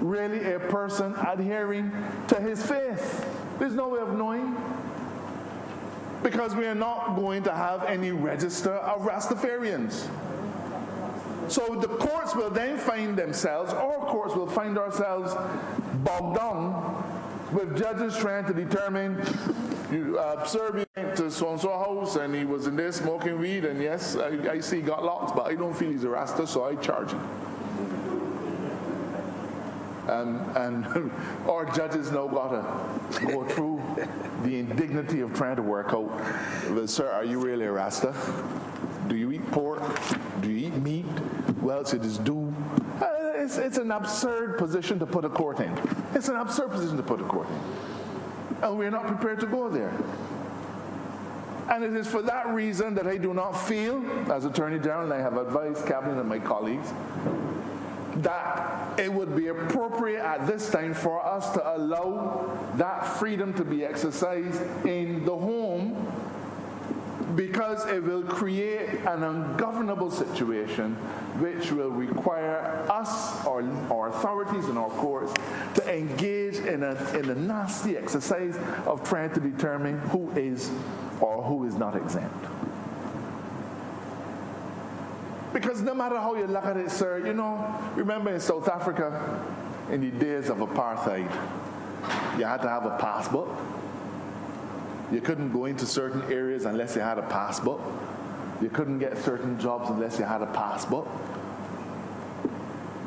Really a person adhering to his faith? There's no way of knowing. Because we are not going to have any register of Rastafarians. So the courts will then find themselves, our courts will find ourselves bogged down with judges trying to determine, sir, we went to so-and-so house and he was in there smoking weed, and yes, I see he got locks, but I don't feel he's a Rasta, so I charge him. and our judges now got to go through the indignity of trying to work out, well, sir, are you really a Rasta? Do you eat pork? Do you eat meat? Well, it is due. It's an absurd position to put a court in. It's an absurd position to put a court in. And we're not prepared to go there. And it is for that reason that I do not feel, as Attorney General, and I have advised Cabinet and my colleagues, that it would be appropriate at this time for us to allow that freedom to be exercised in the home, because it will create an ungovernable situation which will require us, our authorities and our courts, to engage in a nasty exercise of trying to determine who is or who is not exempt. Because no matter how you look at it, sir, remember in South Africa, in the days of apartheid, you had to have a passport. You couldn't go into certain areas unless you had a passport. You couldn't get certain jobs unless you had a passport.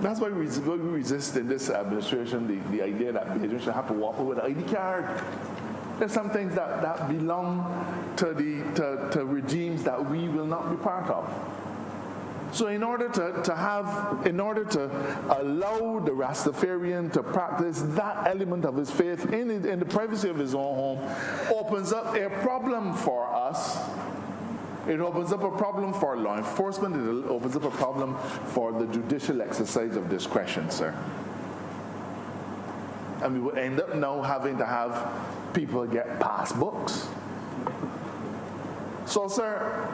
That's why we resist in this administration the idea that Bajans should have to walk with an ID card. There's some things that belong to regimes that we will not be part of. So in order to allow the Rastafarian to practice that element of his faith in the privacy of his own home, opens up a problem for us. It opens up a problem for law enforcement. It opens up a problem for the judicial exercise of discretion, sir. And we would end up now having to have people get passbooks. So, sir,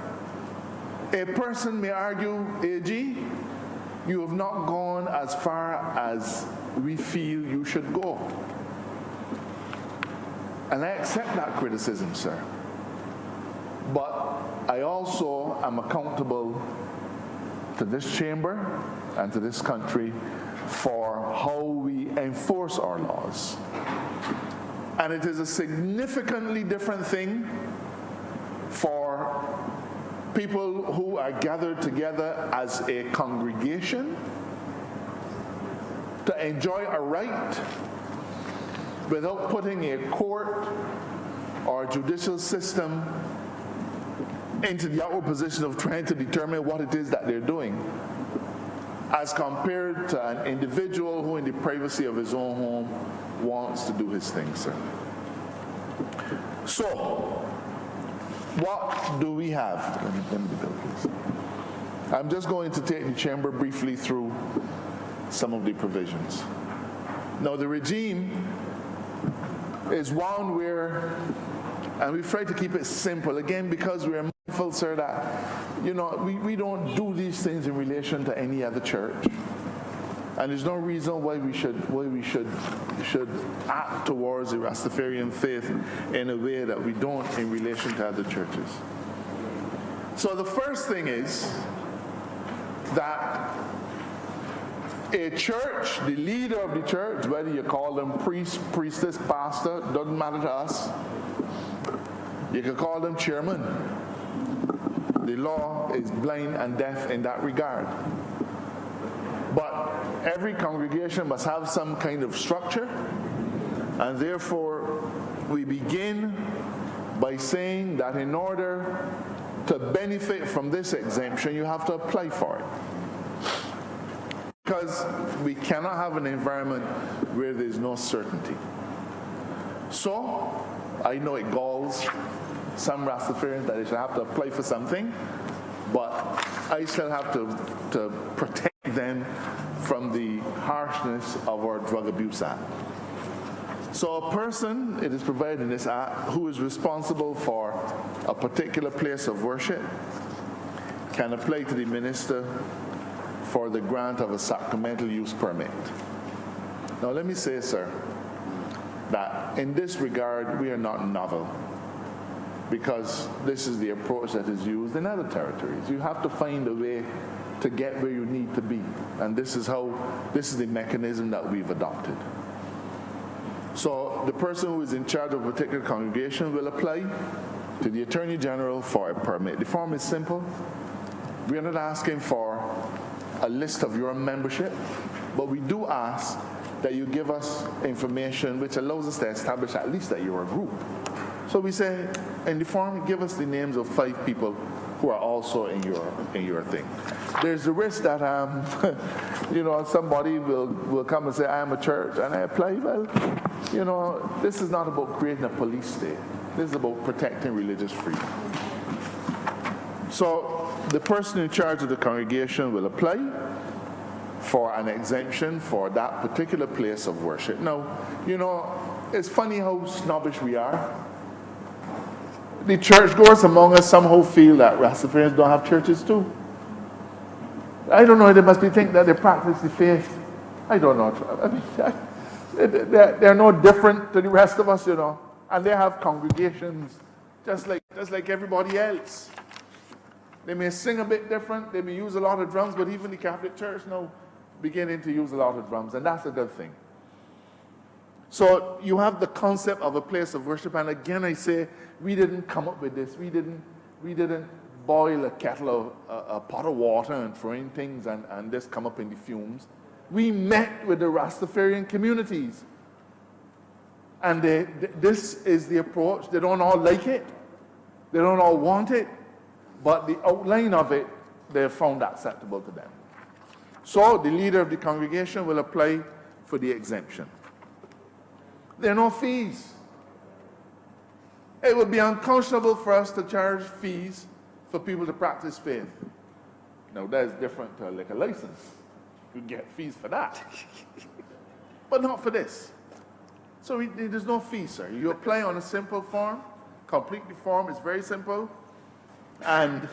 a person may argue, AG, you have not gone as far as we feel you should go. And I accept that criticism, sir. But I also am accountable to this chamber and to this country for how we enforce our laws. And it is a significantly different thing for people who are gathered together as a congregation to enjoy a right without putting a court or judicial system into the outward position of trying to determine what it is that they're doing, as compared to an individual who in the privacy of his own home wants to do his thing, sir. So, what do we have? Let me build this. I'm just going to take the chamber briefly through some of the provisions. Now, the regime is one where, and we've tried to keep it simple, again, because we're mindful, sir, that, we don't do these things in relation to any other church. And there's no reason why we should act towards the Rastafarian faith in a way that we don't in relation to other churches. So the first thing is that a church, the leader of the church, whether you call them priest, priestess, pastor, doesn't matter to us. You can call them chairman. The law is blind and deaf in that regard. But every congregation must have some kind of structure, and therefore we begin by saying that in order to benefit from this exemption, you have to apply for it. Because we cannot have an environment where there's no certainty. So, I know it galls some Rastafarians that they should have to apply for something, but I still have to protect them from the harshness of our Drug Abuse Act. So a person, it is provided in this act, who is responsible for a particular place of worship can apply to the minister for the grant of a sacramental use permit. Now let me say, sir, that in this regard we are not novel, because this is the approach that is used in other territories. You have to find a way to get where you need to be, and this is the mechanism that we've adopted. So the person who is in charge of a particular congregation will apply to the Attorney General for a permit. The form is simple. We are not asking for a list of your membership, but we do ask that you give us information which allows us to establish at least that you're a group. So we say, in the form, give us the names of 5 people who are also in your thing. There's a risk that somebody will come and say, I am a church, and I apply. Well, this is not about creating a police state. This is about protecting religious freedom. So the person in charge of the congregation will apply for an exemption for that particular place of worship. Now, it's funny how snobbish we are. The churchgoers among us somehow feel that Rastafarians don't have churches too. I don't know, they must be thinking that they practice the faith. I don't know. They're no different to the rest of us, and they have congregations just like everybody else. They may sing a bit different, they may use a lot of drums, but even the Catholic Church now beginning to use a lot of drums, and that's a good thing. So you have the concept of a place of worship, and again I say, we didn't come up with this. We didn't boil a kettle of a pot of water and throw in things and just come up in the fumes. We met with the Rastafarian communities, and this is the approach. They don't all like it, they don't all want it, but the outline of it, they have found acceptable to them. So the leader of the congregation will apply for the exemption. There are no fees. It would be unconscionable for us to charge fees for people to practice faith. Now, that is different to a liquor license. You get fees for that. But not for this. So there's no fee, sir. You apply on a simple form, complete the form, it's very simple, and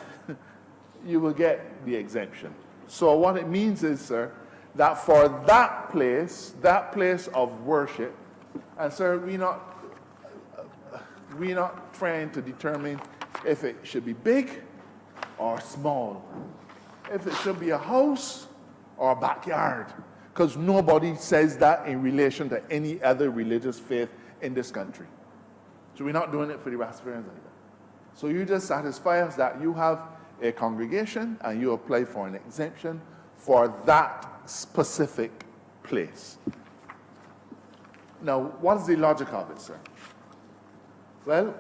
you will get the exemption. So what it means is, sir, that for that place of worship, and sir, we're not trying to determine if it should be big or small, if it should be a house or a backyard, because nobody says that in relation to any other religious faith in this country. So we're not doing it for the Rastafarians either. So you just satisfy us that you have a congregation and you apply for an exemption for that specific place. Now, what's the logic of it, sir? Well,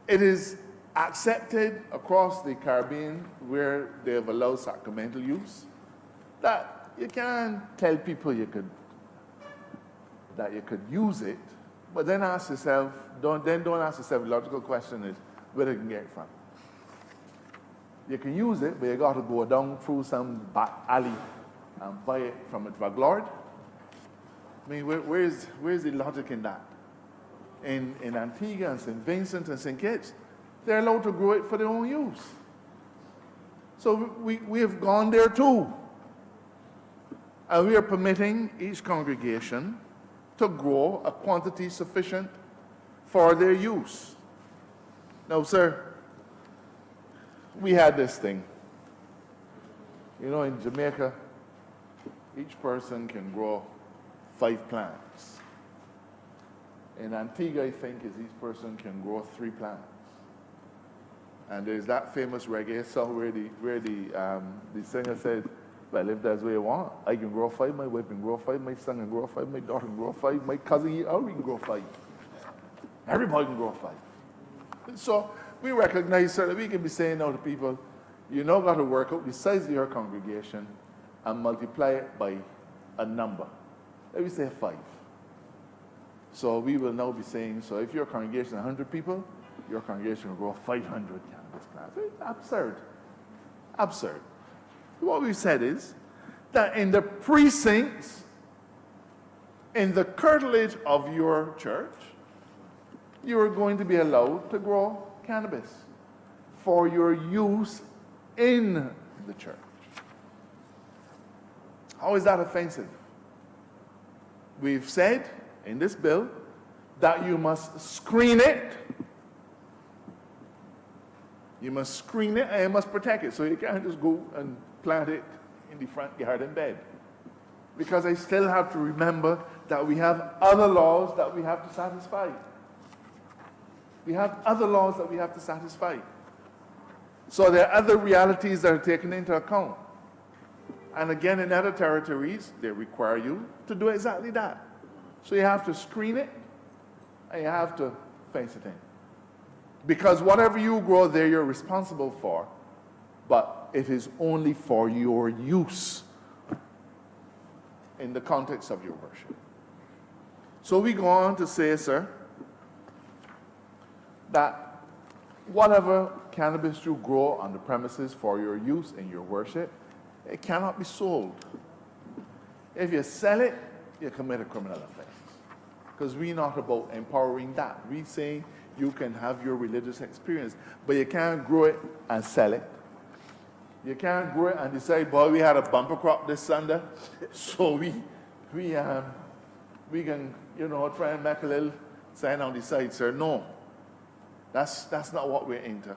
it is accepted across the Caribbean where they have allowed sacramental use that you can't tell people that you could use it, but then ask yourself, don't ask yourself the logical question is, where you can get it from? You can use it, but you got to go down through some back alley and buy it from a drug lord. I mean, where's the logic in that? In Antigua and St. Vincent and St. Kitts, they're allowed to grow it for their own use. So we have gone there too. And we are permitting each congregation to grow a quantity sufficient for their use. Now, sir, we had this thing. In Jamaica, each person can grow 5 plants. In Antigua, I think, each person can grow 3 plants. And there's that famous reggae song where the singer said, well, if that's what you want, I can grow 5, my wife can grow 5, my son can grow 5, my daughter can grow 5, my cousin, we can grow 5. Everybody can grow 5. So we recognize, sir, that we can be saying now to people, you now got to work out the size of your congregation and multiply it by a number. Let me say 5. So we will now be saying, so if your congregation is 100 people, your congregation will grow 500 cannabis plants. It's absurd. Absurd. What we've said is that in the precincts, in the curtilage of your church, you are going to be allowed to grow cannabis for your use in the church. How is that offensive? We've said in this bill that you must screen it. You must screen it and you must protect it. So you can't just go and plant it in the front garden bed. Because I still have to remember that we have other laws that we have to satisfy. We have other laws that we have to satisfy. So there are other realities that are taken into account. And again, in other territories, they require you to do exactly that. So you have to screen it, and you have to fence it in. Because whatever you grow there, you're responsible for, but it is only for your use in the context of your worship. So we go on to say, sir, that whatever cannabis you grow on the premises for your use in your worship, it cannot be sold. If you sell it, you commit a criminal offense. Because we're not about empowering that. We say you can have your religious experience, but you can't grow it and sell it. You can't grow it and decide, boy, we had a bumper crop this Sunday, so we can, try and make a little sign on the side, sir. No, that's not what we're into.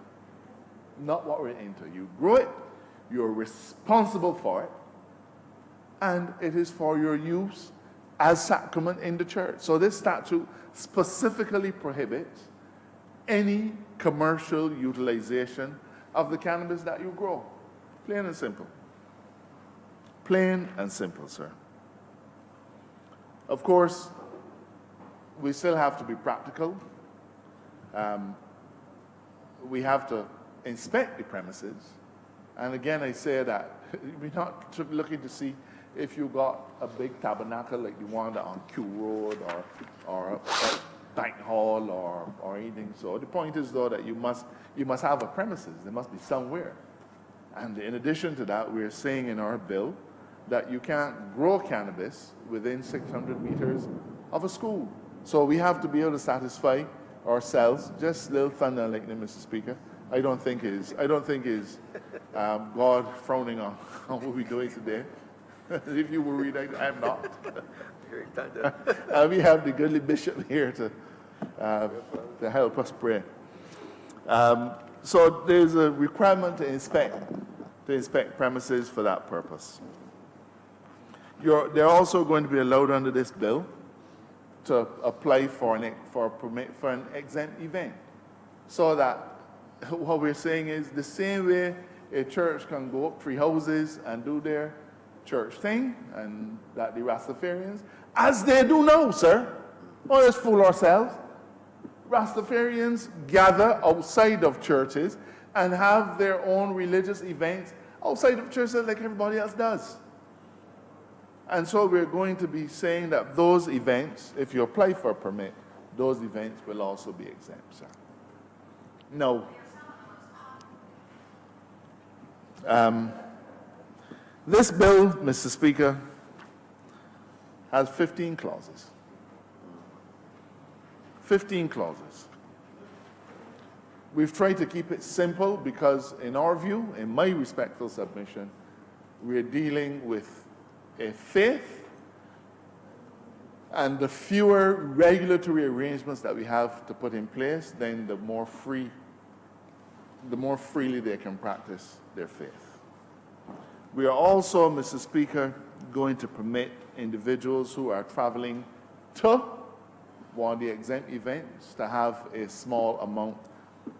Not what we're into. You grow it, you're responsible for it, and it is for your use as sacrament in the church. So this statute specifically prohibits any commercial utilization of the cannabis that you grow. Plain and simple. Plain and simple, sir. Of course, we still have to be practical. We have to inspect the premises. And again, I say that we're not looking to see if you got a big tabernacle like the one on Q Road or a bank hall or anything. So the point is, though, that you must have a premises. There must be somewhere. And in addition to that, we're saying in our bill that you can't grow cannabis within 600 meters of a school. So we have to be able to satisfy ourselves. Just a little thunder and lightning, Mr. Speaker. I don't think is God frowning on what we're doing today. If you were reading, I'm not. We have the goodly bishop here to help us pray. So there's a requirement to inspect premises for that purpose. They're also going to be allowed under this bill to apply for a permit for an exempt event. So that what we're saying is the same way a church can go up 3 houses and do their church thing, and that the Rastafarians, as they do now, sir, don't let's fool ourselves. Rastafarians gather outside of churches and have their own religious events outside of churches like everybody else does. And so we're going to be saying that those events, if you apply for a permit, those events will also be exempt, sir. No. This bill, Mr. Speaker, has 15 clauses. 15 clauses. We've tried to keep it simple because, in our view, in my respectful submission, we're dealing with a faith, and the fewer regulatory arrangements that we have to put in place, then the more freely they can practice their faith. We are also, Mr. Speaker, going to permit individuals who are traveling to one of the exempt events to have a small amount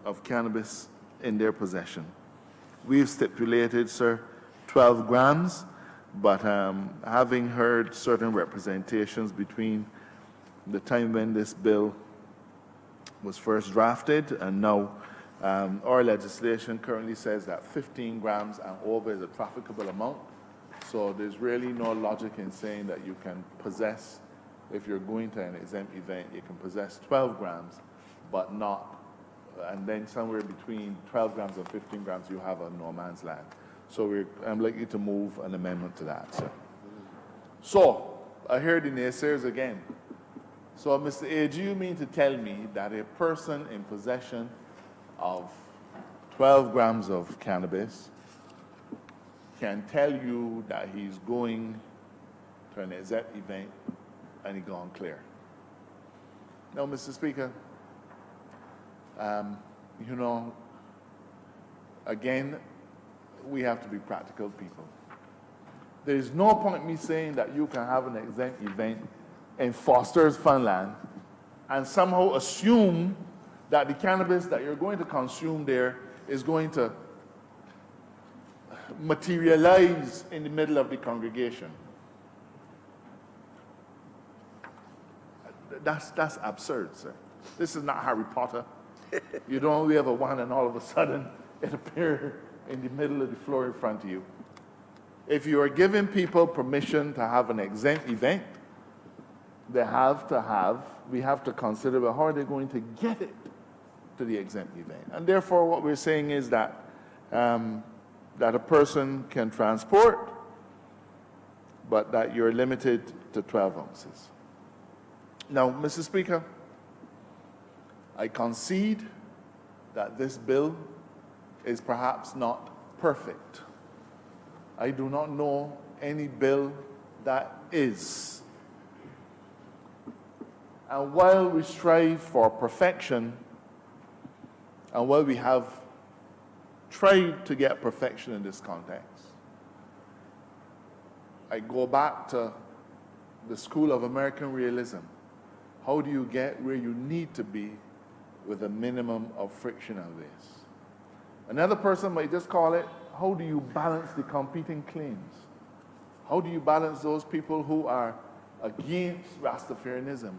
of cannabis in their possession. We've stipulated, sir, 12 grams, but having heard certain representations between the time when this bill was first drafted and now, our legislation currently says that 15 grams and over is a trafficable amount. So there's really no logic in saying that you can possess, if you're going to an exempt event, you can possess 12 grams, but not, and then somewhere between 12 grams and 15 grams, you have a no man's land. So I'm likely to move an amendment to that, sir. So, I hear the naysayers again. So, Mr. A, do you mean to tell me that a person in possession of 12 grams of cannabis can tell you that he's going to an exempt event and he's gone clear? No, Mr. Speaker, again, we have to be practical people. There is no point me saying that you can have an exempt event in Foster's Funland and somehow assume that the cannabis that you're going to consume there is going to materialize in the middle of the congregation. That's absurd, sir. This is not Harry Potter. You don't wave a wand and all of a sudden it appears in the middle of the floor in front of you. If you are giving people permission to have an exempt event, we have to consider, well, how are they going to get it to the exempt event? And therefore, what we're saying is that that a person can transport, but that you're limited to 12 ounces. Now, Mr. Speaker, I concede that this bill is perhaps not perfect. I do not know any bill that is. And while we strive for perfection, and while we have tried to get perfection in this context, I go back to the School of American Realism. How do you get where you need to be with a minimum of friction and waste? Another person might just call it, how do you balance the competing claims? How do you balance those people who are against Rastafarianism,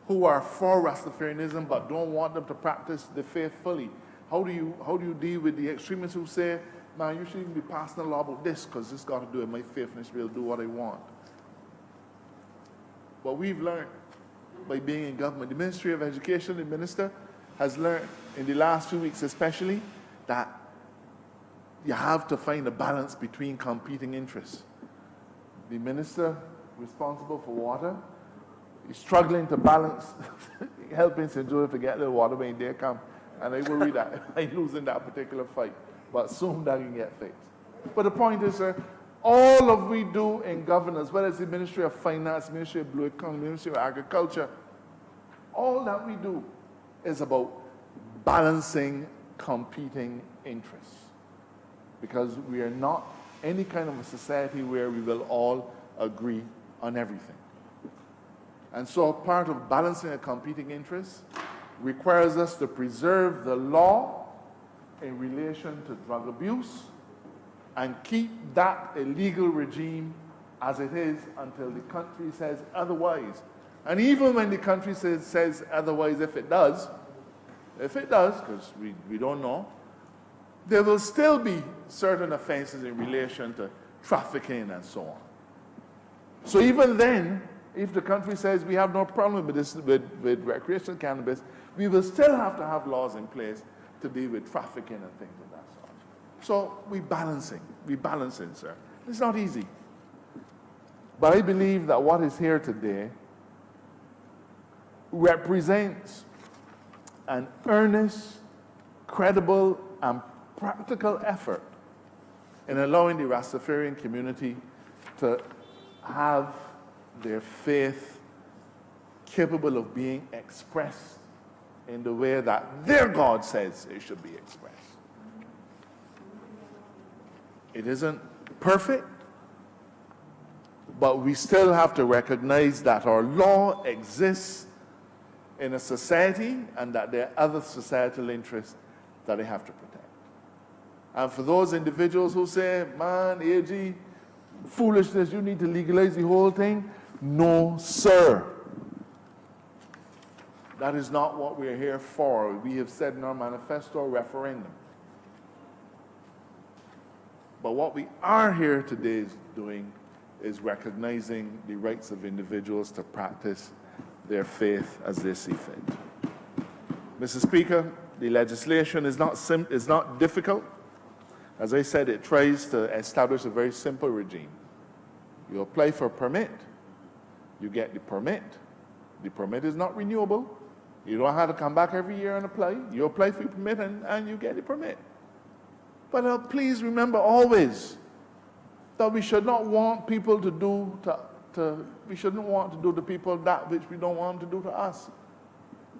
who are for Rastafarianism but don't want them to practice the faith fully? How do you deal with the extremists who say, man, you shouldn't even be passing a law about this because this got to do with my faith and I'll do what I want? What we've learned by being in government, the Ministry of Education, the minister, has learned in the last 2 weeks especially that you have to find a balance between competing interests. The minister responsible for water is struggling to balance helping St. Joseph to get a little water when they come. And I worry that I lose in that particular fight. But soon that can get fixed. But the point is, sir, all of we do in governance, whether it's the Ministry of Finance, Ministry of Blue Economy, Ministry of Agriculture, all that we do is about balancing competing interests. Because we are not any kind of a society where we will all agree on everything. And so part of balancing a competing interest requires us to preserve the law in relation to drug abuse and keep that illegal regime as it is until the country says otherwise. And even when the country says otherwise, if it does, because we don't know, there will still be certain offenses in relation to trafficking and so on. So even then, if the country says we have no problem with this, with recreational cannabis, we will still have to have laws in place to deal with trafficking and things of that sort. So we're balancing, sir. It's not easy. But I believe that what is here today represents an earnest, credible, and practical effort in allowing the Rastafarian community to have their faith capable of being expressed in the way that their God says it should be expressed. It isn't perfect, but we still have to recognize that our law exists in a society and that there are other societal interests that they have to protect. And for those individuals who say, man, AG, foolishness, you need to legalize the whole thing. No, sir. That is not what we're here for. We have said in our manifesto, referendum. But what we are here today doing is recognizing the rights of individuals to practice their faith as they see fit. Mr. Speaker, the legislation is not difficult. As I said, it tries to establish a very simple regime. You apply for a permit, you get the permit. The permit is not renewable. You don't have to come back every year and apply. You apply for your permit and you get the permit. But please remember always that we should not want people to do we shouldn't want to do to people that which we don't want to do to us.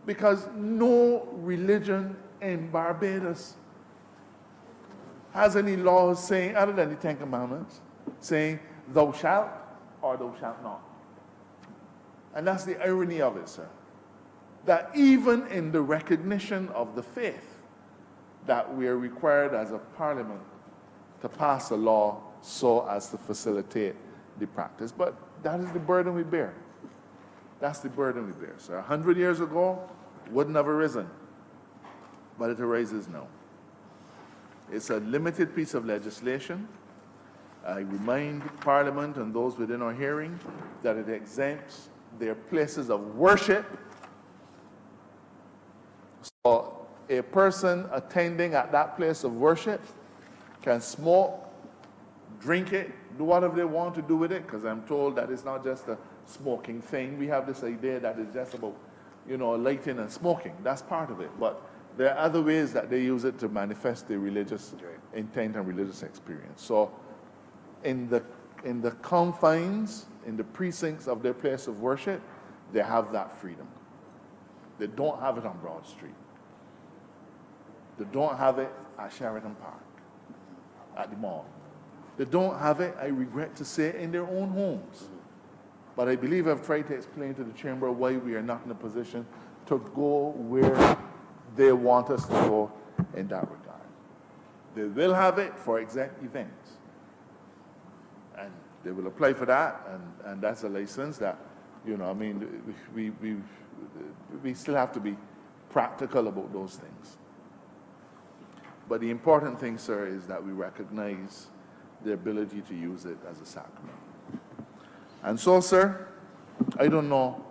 Because no religion in Barbados has any laws saying, other than the Ten Commandments, saying, thou shalt or thou shalt not. And that's the irony of it, sir. That even in the recognition of the faith, that we are required as a parliament to pass a law so as to facilitate the practice. But that is the burden we bear. That's the burden we bear. So 100 years ago, wouldn't have arisen, but it arises now. It's a limited piece of legislation. I remind Parliament and those within our hearing that it exempts their places of worship. So a person attending at that place of worship can smoke, drink it, do whatever they want to do with it, because I'm told that it's not just a smoking thing. We have this idea that it's just about, lighting and smoking. That's part of it. But there are other ways that they use it to manifest their religious intent and religious experience. So in the confines, in the precincts of their place of worship, they have that freedom. They don't have it on Broad Street. They don't have it at Sheraton Park, at the mall. They don't have it, I regret to say, in their own homes. But I believe I've tried to explain to the Chamber why we are not in a position to go where they want us to go in that regard. They will have it for exempt events. And they will apply for that, and that's a license that, we still have to be practical about those things. But the important thing, sir, is that we recognize the ability to use it as a sacrament. And so, sir, I don't know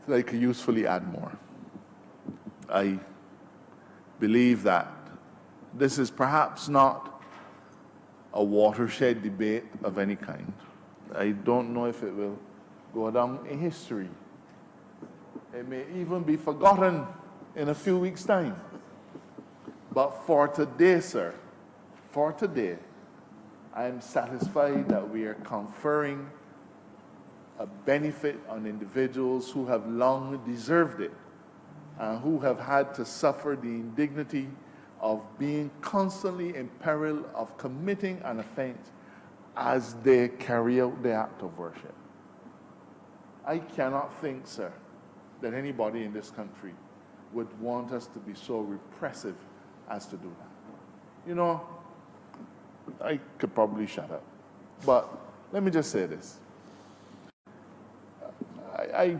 that I could usefully add more. I believe that this is perhaps not a watershed debate of any kind. I don't know if it will go down in history. It may even be forgotten in a few weeks' time. But for today, sir, for today, I am satisfied that we are conferring a benefit on individuals who have long deserved it and who have had to suffer the indignity of being constantly in peril of committing an offense as they carry out the act of worship. I cannot think, sir, that anybody in this country would want us to be so repressive as to do that. I could probably shut up. But let me just say this. I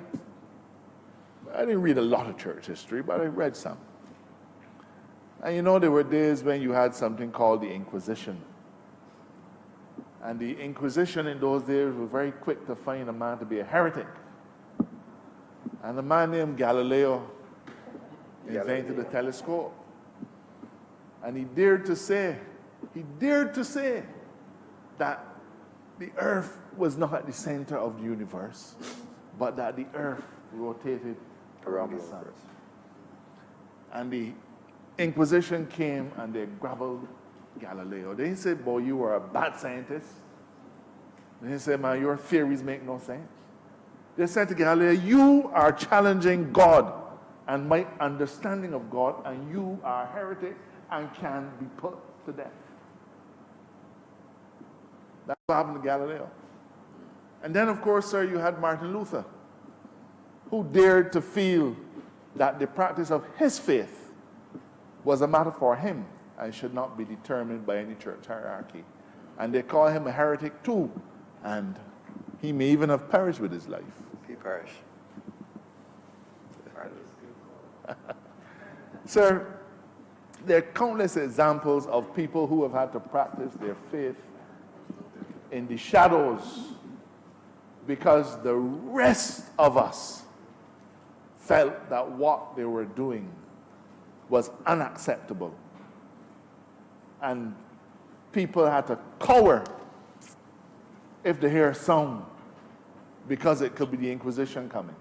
didn't read a lot of church history, but I read some. And there were days when you had something called the Inquisition. And the Inquisition in those days was very quick to find a man to be a heretic. And a man named Galileo invented the telescope. And he dared to say that the earth was not at the center of the universe, but that the earth rotated around the sun. And the Inquisition came and they gravelled Galileo. They said, boy, you are a bad scientist. They said, man, your theories make no sense. They said to Galileo, you are challenging God and my understanding of God, and you are a heretic and can be put to death. That's what happened to Galileo. And then, of course, sir, you had Martin Luther, who dared to feel that the practice of his faith was a matter for him and should not be determined by any church hierarchy. And they call him a heretic too, and he may even have perished with his life. He perished. Sir, there are countless examples of people who have had to practice their faith in the shadows because the rest of us felt that what they were doing was unacceptable. And people had to cower if they hear a sound because it could be the Inquisition coming.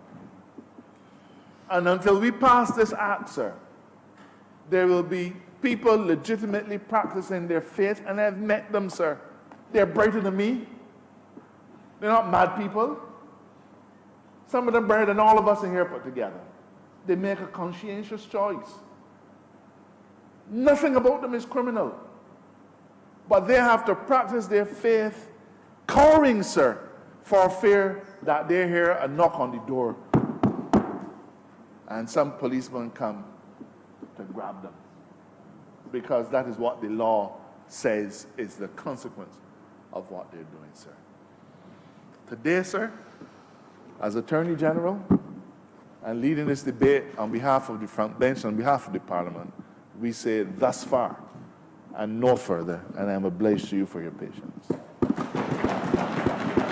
And until we pass this act, sir, there will be people legitimately practicing their faith, and I've met them, sir. They're brighter than me. They're not mad people. Some of them brighter than all of us in here put together. They make a conscientious choice. Nothing about them is criminal. But they have to practice their faith, cowering, sir, for fear that they hear a knock on the door and some policeman come to grab them. Because that is what the law says is the consequence of what they're doing, sir. Today, sir, as Attorney General and leading this debate on behalf of the front bench, on behalf of the Parliament, we say thus far and no further, and I'm obliged to you for your patience.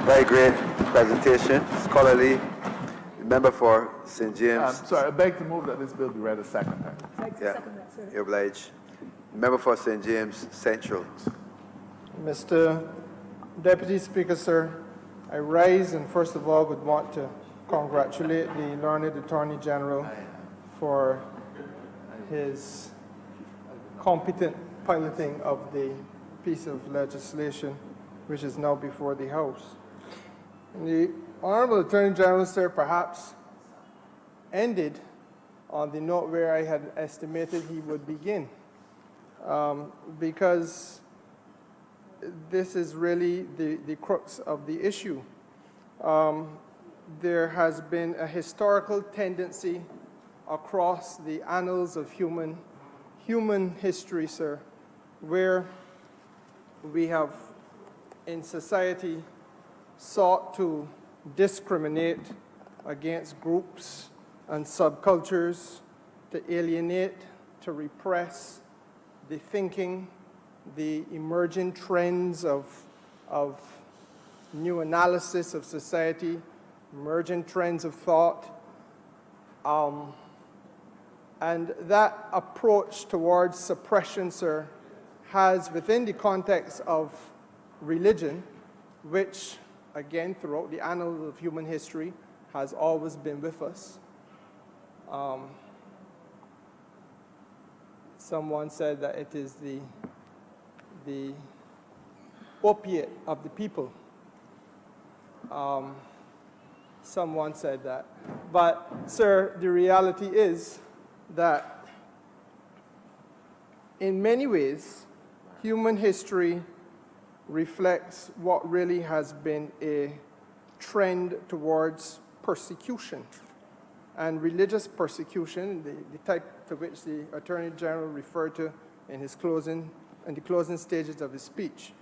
Very great presentation, scholarly. The member for St. James. Sorry, I beg to move that this bill be read a second time. Yeah, you're obliged. The member for St. James Central. Mr. Deputy Speaker, sir, I rise and first of all would want to congratulate the learned Attorney General for his competent piloting of the piece of legislation which is now before the House. The Honourable Attorney General, sir, perhaps ended on the note where I had estimated he would begin, because this is really the crux of the issue. There has been a historical tendency across the annals of human history, sir, where we have in society sought to discriminate against groups and subcultures, to alienate, to repress the thinking, the emerging trends of new analysis of society, emerging trends of thought. And that approach towards suppression, sir, has, within the context of religion, which, again, throughout the annals of human history, has always been with us. Someone said that it is the opiate of the people. Someone said that. But, sir, the reality is that in many ways, human history reflects what really has been a trend towards persecution. And religious persecution, the type to which the Attorney General referred to in the closing stages of his speech,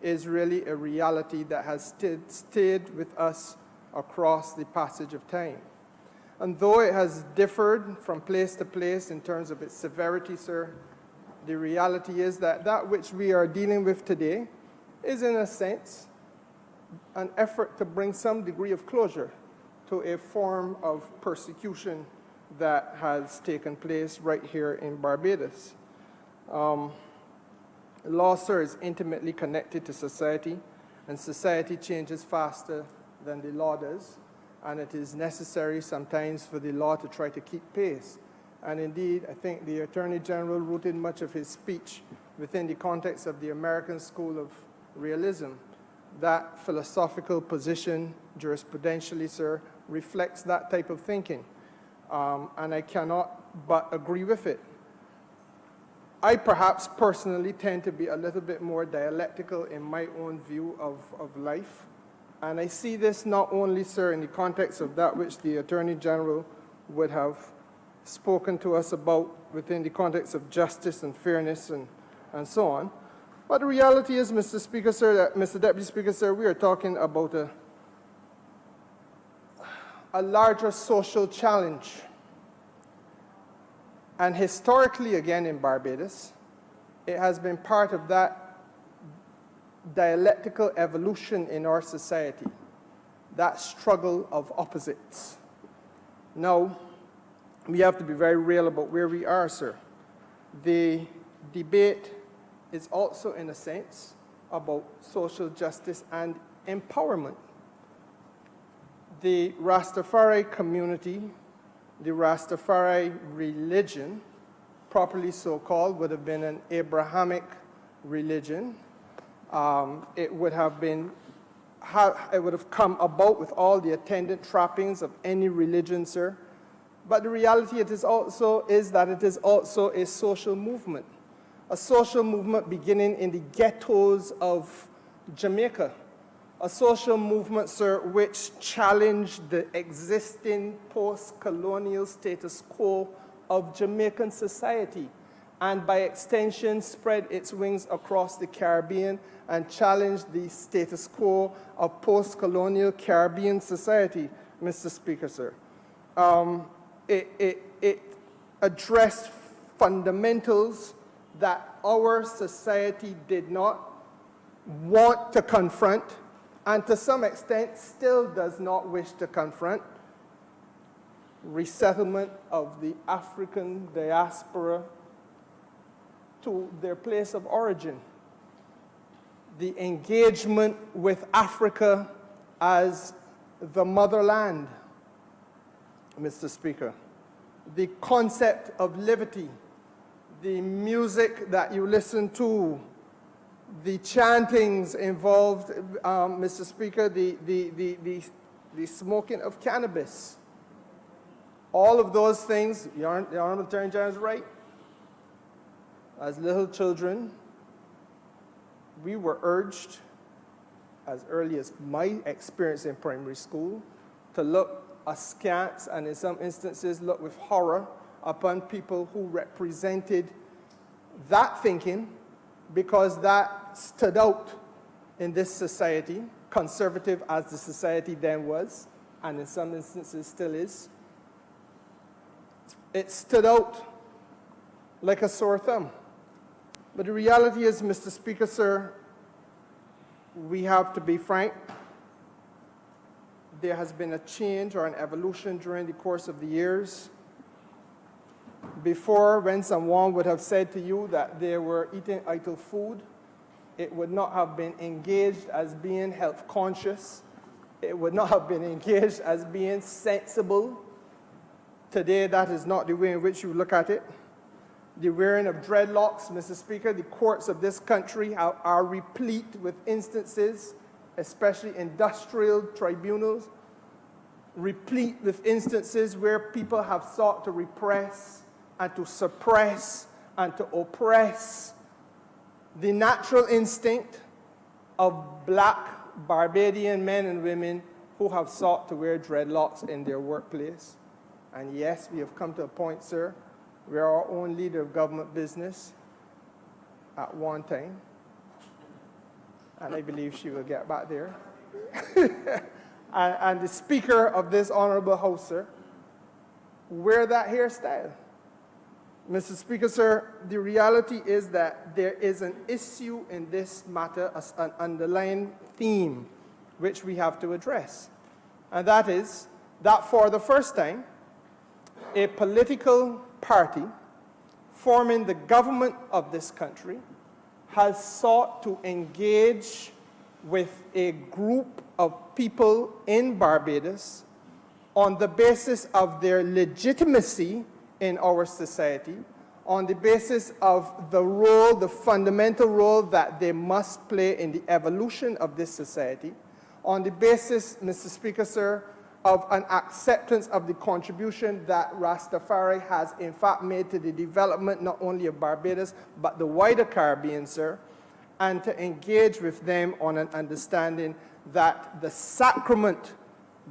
is really a reality that has stayed with us across the passage of time. And though it has differed from place to place in terms of its severity, sir, the reality is that that which we are dealing with today is, in a sense, an effort to bring some degree of closure to a form of persecution that has taken place right here in Barbados. Law, sir, is intimately connected to society, and society changes faster than the law does, and it is necessary sometimes for the law to try to keep pace. And indeed, I think the Attorney General rooted much of his speech within the context of the American School of Realism. That philosophical position, jurisprudentially, sir, reflects that type of thinking, and I cannot but agree with it. I perhaps personally tend to be a little bit more dialectical in my own view of life, and I see this not only, sir, in the context of that which the Attorney General would have spoken to us about within the context of justice and fairness and so on, but the reality is, Mr. Speaker, sir, that, Mr. Deputy Speaker, sir, we are talking about a larger social challenge. And historically, again, in Barbados, it has been part of that dialectical evolution in our society, that struggle of opposites. Now, we have to be very real about where we are, sir. The debate is also, in a sense, about social justice and empowerment. The Rastafari community, the Rastafari religion, properly so-called, would have been an Abrahamic religion. It would have come about with all the attendant trappings of any religion, sir. But the reality is that it is also a social movement beginning in the ghettos of Jamaica, a social movement, sir, which challenged the existing post-colonial status quo of Jamaican society. and by extension spread its wings across the Caribbean and challenge the status quo of post-colonial Caribbean society, Mr. Speaker, sir. It addressed fundamentals that our society did not want to confront, and to some extent still does not wish to confront: resettlement of the African diaspora to their place of origin, the engagement with Africa as the motherland, Mr. Speaker, the concept of liberty, the music that you listen to, the chantings involved, Mr. Speaker, the smoking of cannabis. All of those things, the Honourable Attorney General is right. As little children, we were urged, as early as my experience in primary school, to look askance and in some instances look with horror upon people who represented that thinking, because that stood out in this society, conservative as the society then was, and in some instances still is. It stood out like a sore thumb. But the reality is, Mr. Speaker, sir, we have to be frank. There has been a change or an evolution during the course of the years. Before, when someone would have said to you that they were eating idle food, it would not have been engaged as being health conscious. It would not have been engaged as being sensible. Today, that is not the way in which you look at it. The wearing of dreadlocks, Mr. Speaker, the courts of this country are replete with instances, especially industrial tribunals, replete with instances where people have sought to repress and to suppress and to oppress the natural instinct of black Barbadian men and women who have sought to wear dreadlocks in their workplace. And yes, we have come to a point, sir, where our own leader of government business at one time, and I believe she will get back there, and the Speaker of this Honourable House, sir, wear that hairstyle. Mr. Speaker, sir, the reality is that there is an issue in this matter, an underlying theme, which we have to address. And that is that for the first time, a political party forming the government of this country has sought to engage with a group of people in Barbados on the basis of their legitimacy in our society, on the basis of the role, the fundamental role that they must play in the evolution of this society, on the basis, Mr. Speaker, sir, of an acceptance of the contribution that Rastafari has in fact made to the development not only of Barbados, but the wider Caribbean, sir, and to engage with them on an understanding that the sacrament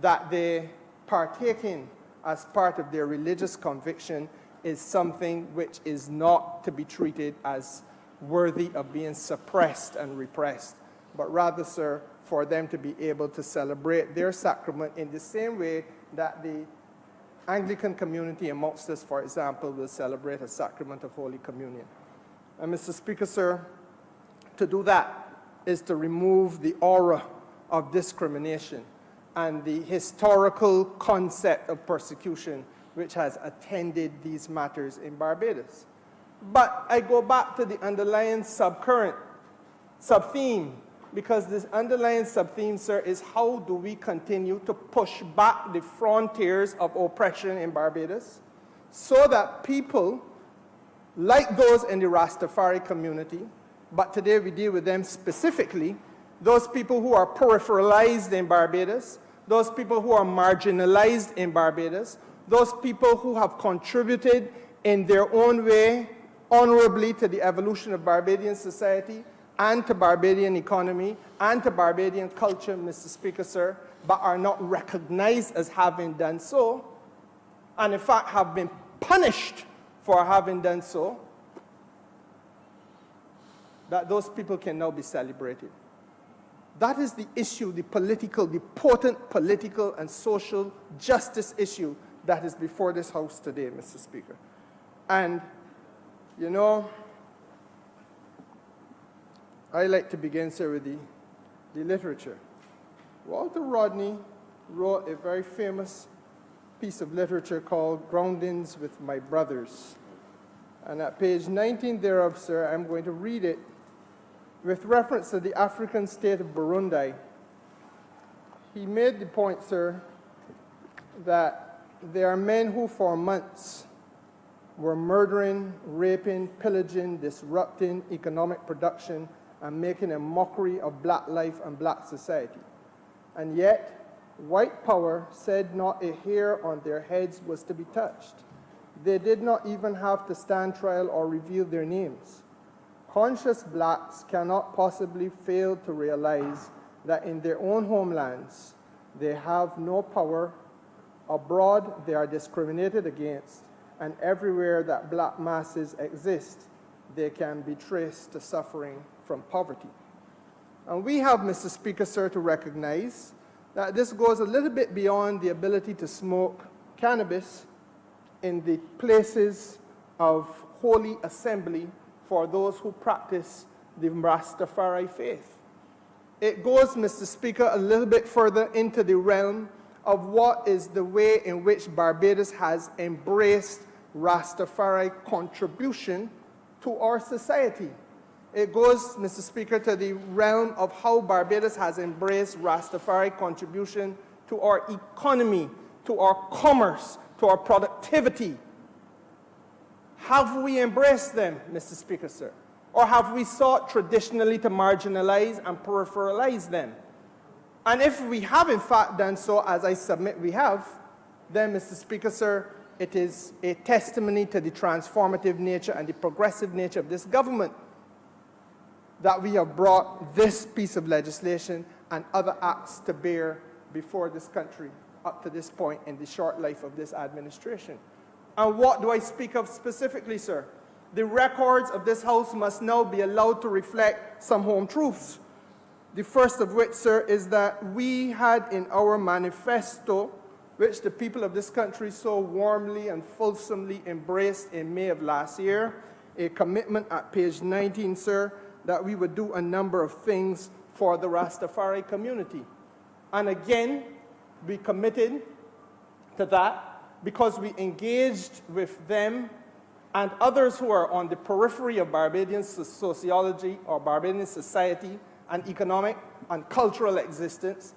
that they partake in as part of their religious conviction is something which is not to be treated as worthy of being suppressed and repressed, but rather, sir, for them to be able to celebrate their sacrament in the same way that the Anglican community amongst us, for example, will celebrate a sacrament of Holy Communion. And Mr. Speaker, sir, to do that is to remove the aura of discrimination and the historical concept of persecution which has attended these matters in Barbados. But I go back to the underlying subcurrent, subtheme, because this underlying subtheme, sir, is how do we continue to push back the frontiers of oppression in Barbados so that people like those in the Rastafari community, but today we deal with them specifically, those people who are peripheralized in Barbados, those people who are marginalized in Barbados, those people who have contributed in their own way honorably to the evolution of Barbadian society and to Barbadian economy and to Barbadian culture, Mr. Speaker, sir, but are not recognized as having done so, and in fact have been punished for having done so. that those people can now be celebrated. That is the issue, the potent political and social justice issue that is before this House today, Mr. Speaker. And, you know, I like to begin, sir, with the literature. Walter Rodney wrote a very famous piece of literature called Groundings with My Brothers. And at page 19 thereof, sir, I'm going to read it with reference to the African state of Burundi. He made the point, sir, that there are men who for months were murdering, raping, pillaging, disrupting economic production, and making a mockery of black life and black society. And yet, white power said not a hair on their heads was to be touched. They did not even have to stand trial or reveal their names. Conscious blacks cannot possibly fail to realize that in their own homelands, they have no power. Abroad, they are discriminated against, and everywhere that black masses exist, they can be traced to suffering from poverty. And we have, Mr. Speaker, sir, to recognize that this goes a little bit beyond the ability to smoke cannabis in the places of holy assembly for those who practice the Rastafari faith. It goes, Mr. Speaker, a little bit further into the realm of what is the way in which Barbados has embraced Rastafari contribution to our society. It goes, Mr. Speaker, to the realm of how Barbados has embraced Rastafari contribution to our economy, to our commerce, to our productivity. Have we embraced them, Mr. Speaker, sir? Or have we sought traditionally to marginalize and peripheralize them? And if we have in fact done so, as I submit we have, then, Mr. Speaker, sir, it is a testimony to the transformative nature and the progressive nature of this government that we have brought this piece of legislation and other acts to bear before this country up to this point in the short life of this administration. And what do I speak of specifically, sir? The records of this House must now be allowed to reflect some home truths. The first of which, sir, is that we had in our manifesto, which the people of this country so warmly and fulsomely embraced in May of last year, a commitment at page 19, sir, that we would do a number of things for the Rastafari community. And again, we committed to that because we engaged with them and others who are on the periphery of Barbadian sociology or Barbadian society and economic and cultural existence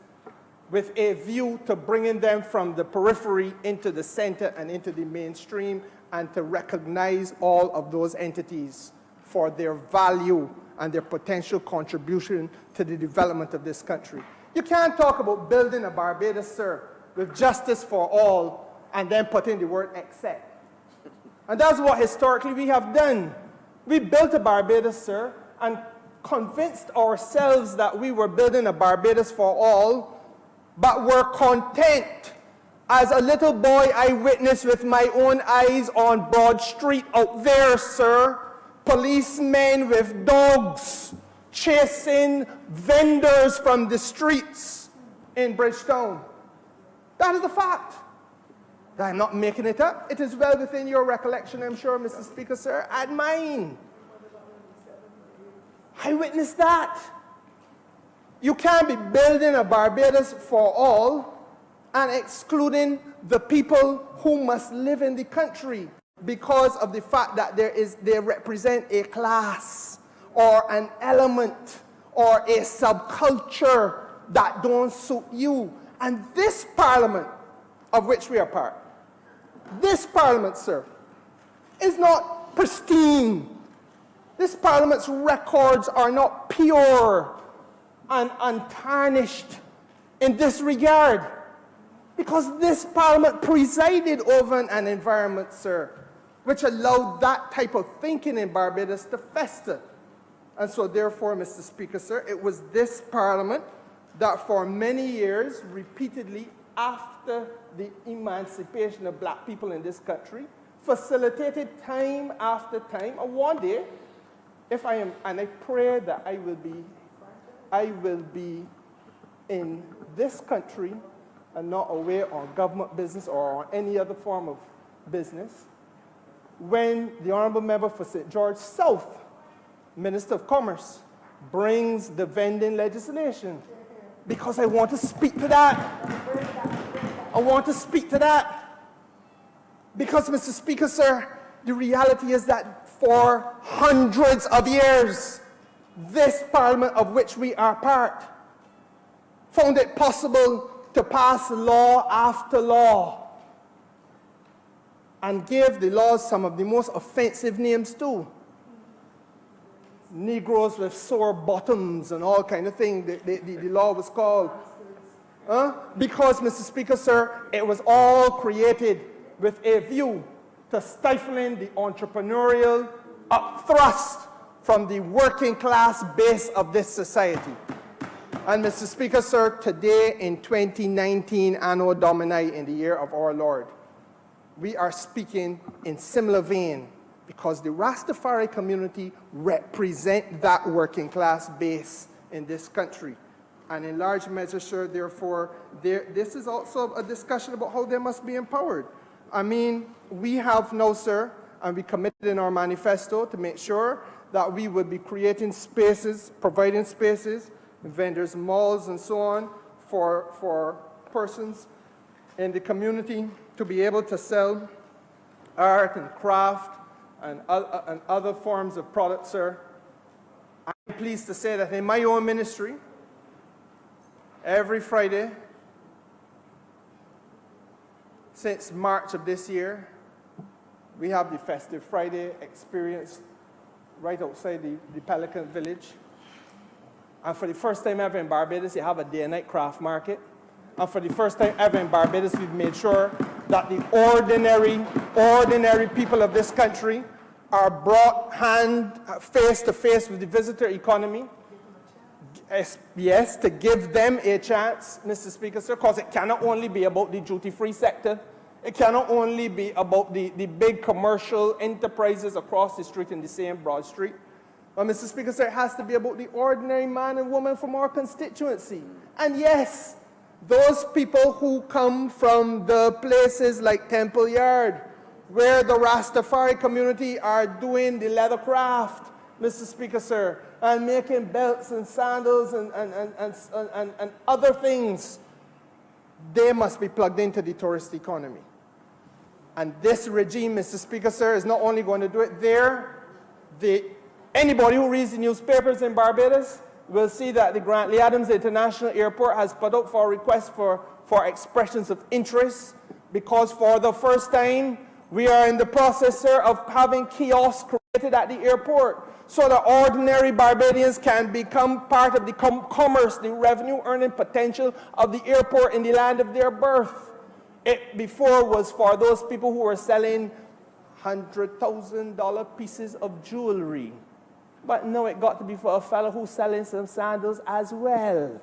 with a view to bringing them from the periphery into the center and into the mainstream and to recognize all of those entities for their value and their potential contribution to the development of this country. You can't talk about building a Barbados, sir, with justice for all and then put in the word except. And that's what historically we have done. We built a Barbados, sir, and convinced ourselves that we were building a Barbados for all, but were content. As a little boy, I witnessed with my own eyes on Broad Street out there, sir, policemen with dogs chasing vendors from the streets in Bridgetown. That is a fact. I'm not making it up. It is well within your recollection, I'm sure, Mr. Speaker, sir, and mine. I witnessed that. You can't be building a Barbados for all and excluding the people who must live in the country because of the fact that they represent a class or an element or a subculture that don't suit you. And this parliament, of which we are part, this parliament, sir, is not pristine. This parliament's records are not pure and untarnished in this regard, because this parliament presided over an environment, sir, which allowed that type of thinking in Barbados to fester. And so therefore, Mr. Speaker, sir, it was this parliament that for many years, repeatedly after the emancipation of black people in this country, facilitated time after time, and one day, if I am, and I pray that I will be in this country and not away on government business or on any other form of business, when the Honourable Member for St. George South, Minister of Commerce, brings the vending legislation, because I want to speak to that. I want to speak to that. Because, Mr. Speaker, sir, the reality is that for hundreds of years, this Parliament of which we are part found it possible to pass law after law and give the laws some of the most offensive names too. Negroes with sore bottoms and all kind of thing, the law was called. Because, Mr. Speaker, sir, it was all created with a view to stifling the entrepreneurial upthrust from the working class base of this society. And, Mr. Speaker, sir, today in 2019, Anno Domini, in the year of our Lord, we are speaking in similar vein, because the Rastafari community represent that working class base in this country. And in large measure, sir, therefore, this is also a discussion about how they must be empowered. I mean, we have now, sir, and we committed in our manifesto to make sure that we would be creating spaces, providing spaces, vendors, malls, and so on, for persons in the community to be able to sell art and craft and other forms of products, sir. I'm pleased to say that in my own ministry, every Friday since March of this year, we have the Festive Friday experience right outside the Pelican Village. And for the first time ever in Barbados, you have a day and night craft market. And for the first time ever in Barbados, we've made sure that the ordinary people of this country are brought face to face with the visitor economy. Yes, to give them a chance, Mr. Speaker, sir, because it cannot only be about the duty-free sector. It cannot only be about the big commercial enterprises across the street in the same broad street. But, Mr. Speaker, sir, it has to be about the ordinary man and woman from our constituency. And yes, those people who come from the places like Temple Yard, where the Rastafari community are doing the leather craft, Mr. Speaker, sir, and making belts and sandals and other things, they must be plugged into the tourist economy. And this regime, Mr. Speaker, sir, is not only going to do it there. Anybody who reads the newspapers in Barbados will see that the Grantley Adams International Airport has put out for a request for expressions of interest, because for the first time, we are in the process, sir, of having kiosks created at the airport so that ordinary Barbadians can become part of the commerce, the revenue earning potential of the airport in the land of their birth. It before was for those people who were selling $100,000 pieces of jewelry. But now it got to be for a fellow who's selling some sandals as well.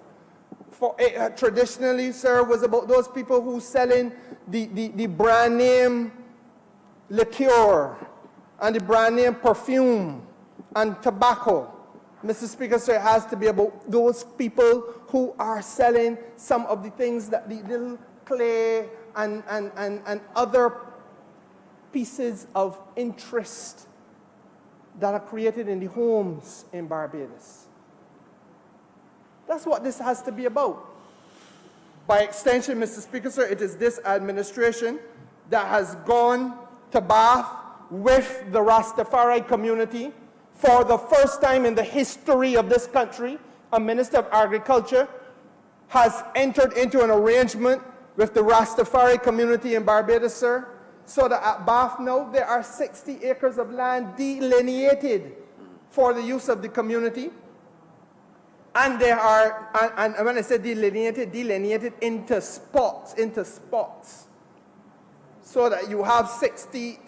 For it, traditionally, sir, was about those people who selling the brand name liqueur and the brand name perfume and tobacco. Mr. Speaker, sir, it has to be about those people who are selling some of the things that the little clay and other pieces of interest that are created in the homes in Barbados. That's what this has to be about. By extension, Mr. Speaker, sir, it is this administration that has gone to Bath with the Rastafari community. For the first time in the history of this country, a Minister of Agriculture has entered into an arrangement with the Rastafari community in Barbados, sir, so that at Bath now there are 60 acres of land delineated for the use of the community. And they are, and when I say delineated into spots. So that you have 60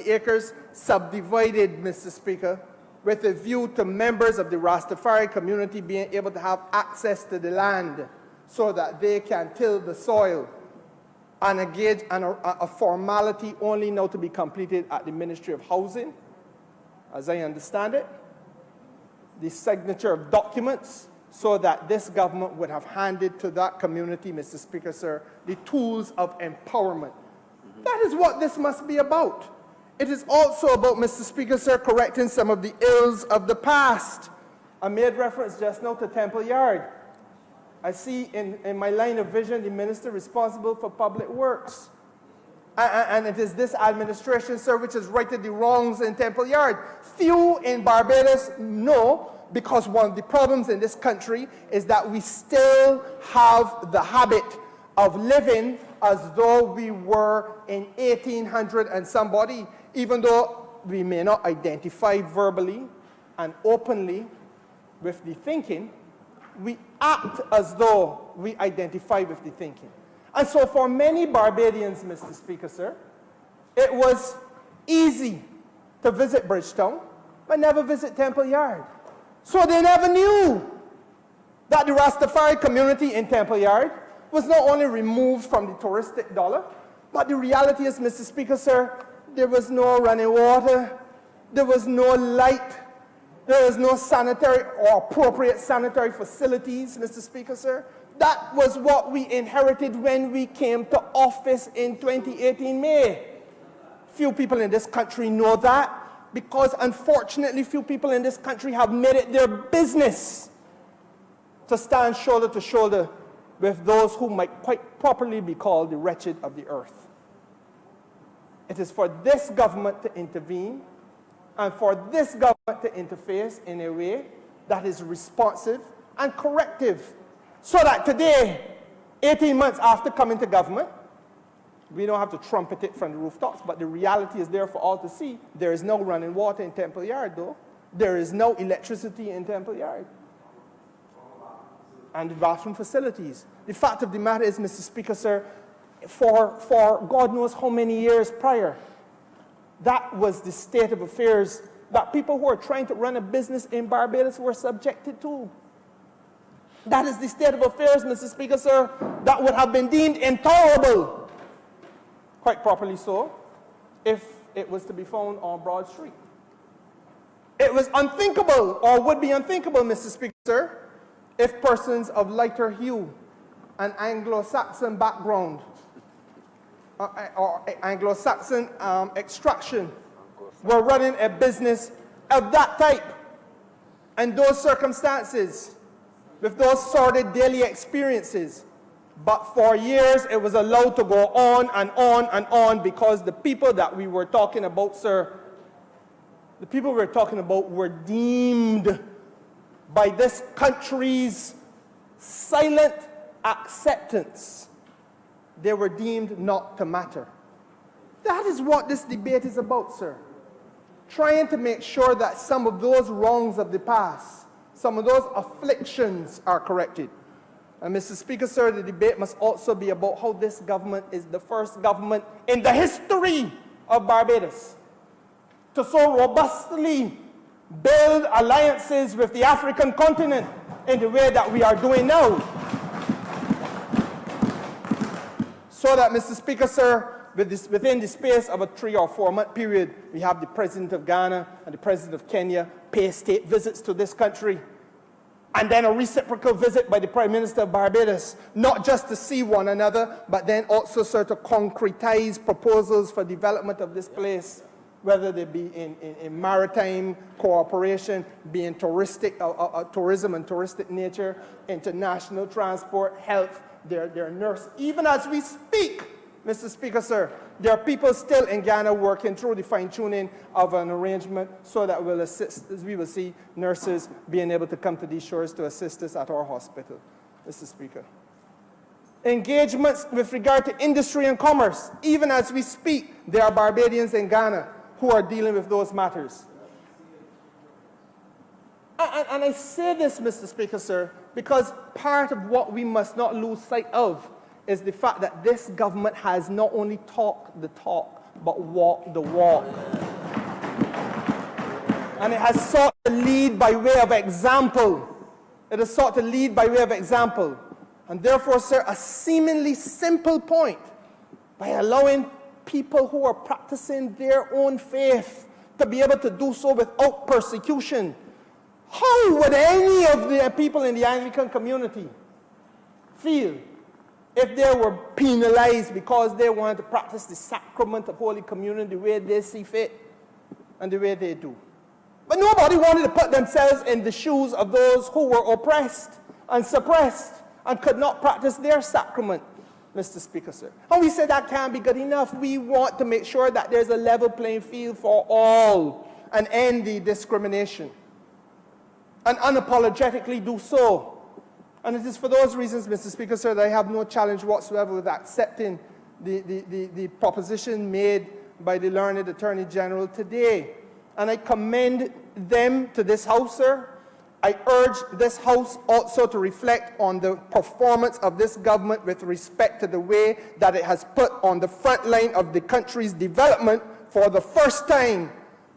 acres subdivided, Mr. Speaker, with a view to members of the Rastafari community being able to have access to the land so that they can till the soil and engage in a formality only now to be completed at the Ministry of Housing, as I understand it. the signature of documents so that this government would have handed to that community, Mr. Speaker, sir, the tools of empowerment. That is what this must be about. It is also about, Mr. Speaker, sir, correcting some of the ills of the past. I made reference just now to Temple Yard. I see in my line of vision the minister responsible for public works. And it is this administration, sir, which has righted the wrongs in Temple Yard. Few in Barbados know, because one of the problems in this country is that we still have the habit of living as though we were in 1800 and somebody, even though we may not identify verbally and openly with the thinking, we act as though we identify with the thinking. And so for many Barbadians, Mr. Speaker, sir, it was easy to visit Bridgetown, but never visit Temple Yard. So they never knew that the Rastafari community in Temple Yard was not only removed from the touristic dollar, but the reality is, Mr. Speaker, sir, there was no running water, there was no light, there was no sanitary or appropriate sanitary facilities, Mr. Speaker, sir. That was what we inherited when we came to office in 2018 May. Few people in this country know that, because unfortunately few people in this country have made it their business to stand shoulder to shoulder with those who might quite properly be called the wretched of the earth. It is for this government to intervene and for this government to interface in a way that is responsive and corrective, so that today, 18 months after coming to government, we don't have to trumpet it from the rooftops, but the reality is there for all to see. There is no running water in Temple Yard, though. There is no electricity in Temple Yard. And the bathroom facilities. The fact of the matter is, Mr. Speaker, sir, for God knows how many years prior, that was the state of affairs that people who are trying to run a business in Barbados were subjected to. That is the state of affairs, Mr. Speaker, sir, that would have been deemed intolerable, quite properly so, if it was to be found on Broad Street. It was unthinkable, or would be unthinkable, Mr. Speaker, sir, if persons of lighter hue and Anglo-Saxon background or Anglo-Saxon extraction were running a business of that type and those circumstances, with those sordid daily experiences. But for years, it was allowed to go on and on and on, because the people that we were talking about, sir, the people we were talking about were deemed by this country's silent acceptance, they were deemed not to matter. That is what this debate is about, sir. Trying to make sure that some of those wrongs of the past, some of those afflictions are corrected. And Mr. Speaker, sir, the debate must also be about how this government is the first government in the history of Barbados to so robustly build alliances with the African continent in the way that we are doing now. So that, Mr. Speaker, sir, within the space of a 3 or 4 month period, we have the President of Ghana and the President of Kenya pay state visits to this country, and then a reciprocal visit by the Prime Minister of Barbados, not just to see one another, but then also, sir, to concretize proposals for development of this place, whether they be in maritime cooperation, be in tourism and touristic nature, international transport, health, their nurse. Even as we speak, Mr. Speaker, sir, there are people still in Ghana working through the fine-tuning of an arrangement so that we'll assist, as we will see nurses being able to come to these shores to assist us at our hospital, Mr. Speaker. Engagements with regard to industry and commerce. Even as we speak, there are Barbadians in Ghana who are dealing with those matters. And I say this, Mr. Speaker, sir, because part of what we must not lose sight of is the fact that this government has not only talked the talk, but walked the walk. And it has sought to lead by way of example. It has sought to lead by way of example. And therefore, sir, a seemingly simple point, by allowing people who are practicing their own faith to be able to do so without persecution, How would any of the people in the Anglican community feel if they were penalized because they wanted to practice the sacrament of Holy Communion the way they see fit and the way they do? But nobody wanted to put themselves in the shoes of those who were oppressed and suppressed and could not practice their sacrament, Mr. Speaker, sir. And we said that can't be good enough. We want to make sure that there's a level playing field for all and end the discrimination, and unapologetically do so. And it is for those reasons, Mr. Speaker, sir, that I have no challenge whatsoever with accepting the proposition made by the learned Attorney General today. And I commend them to this House, sir. I urge this House also to reflect on the performance of this government with respect to the way that it has put on the front line of the country's development for the first time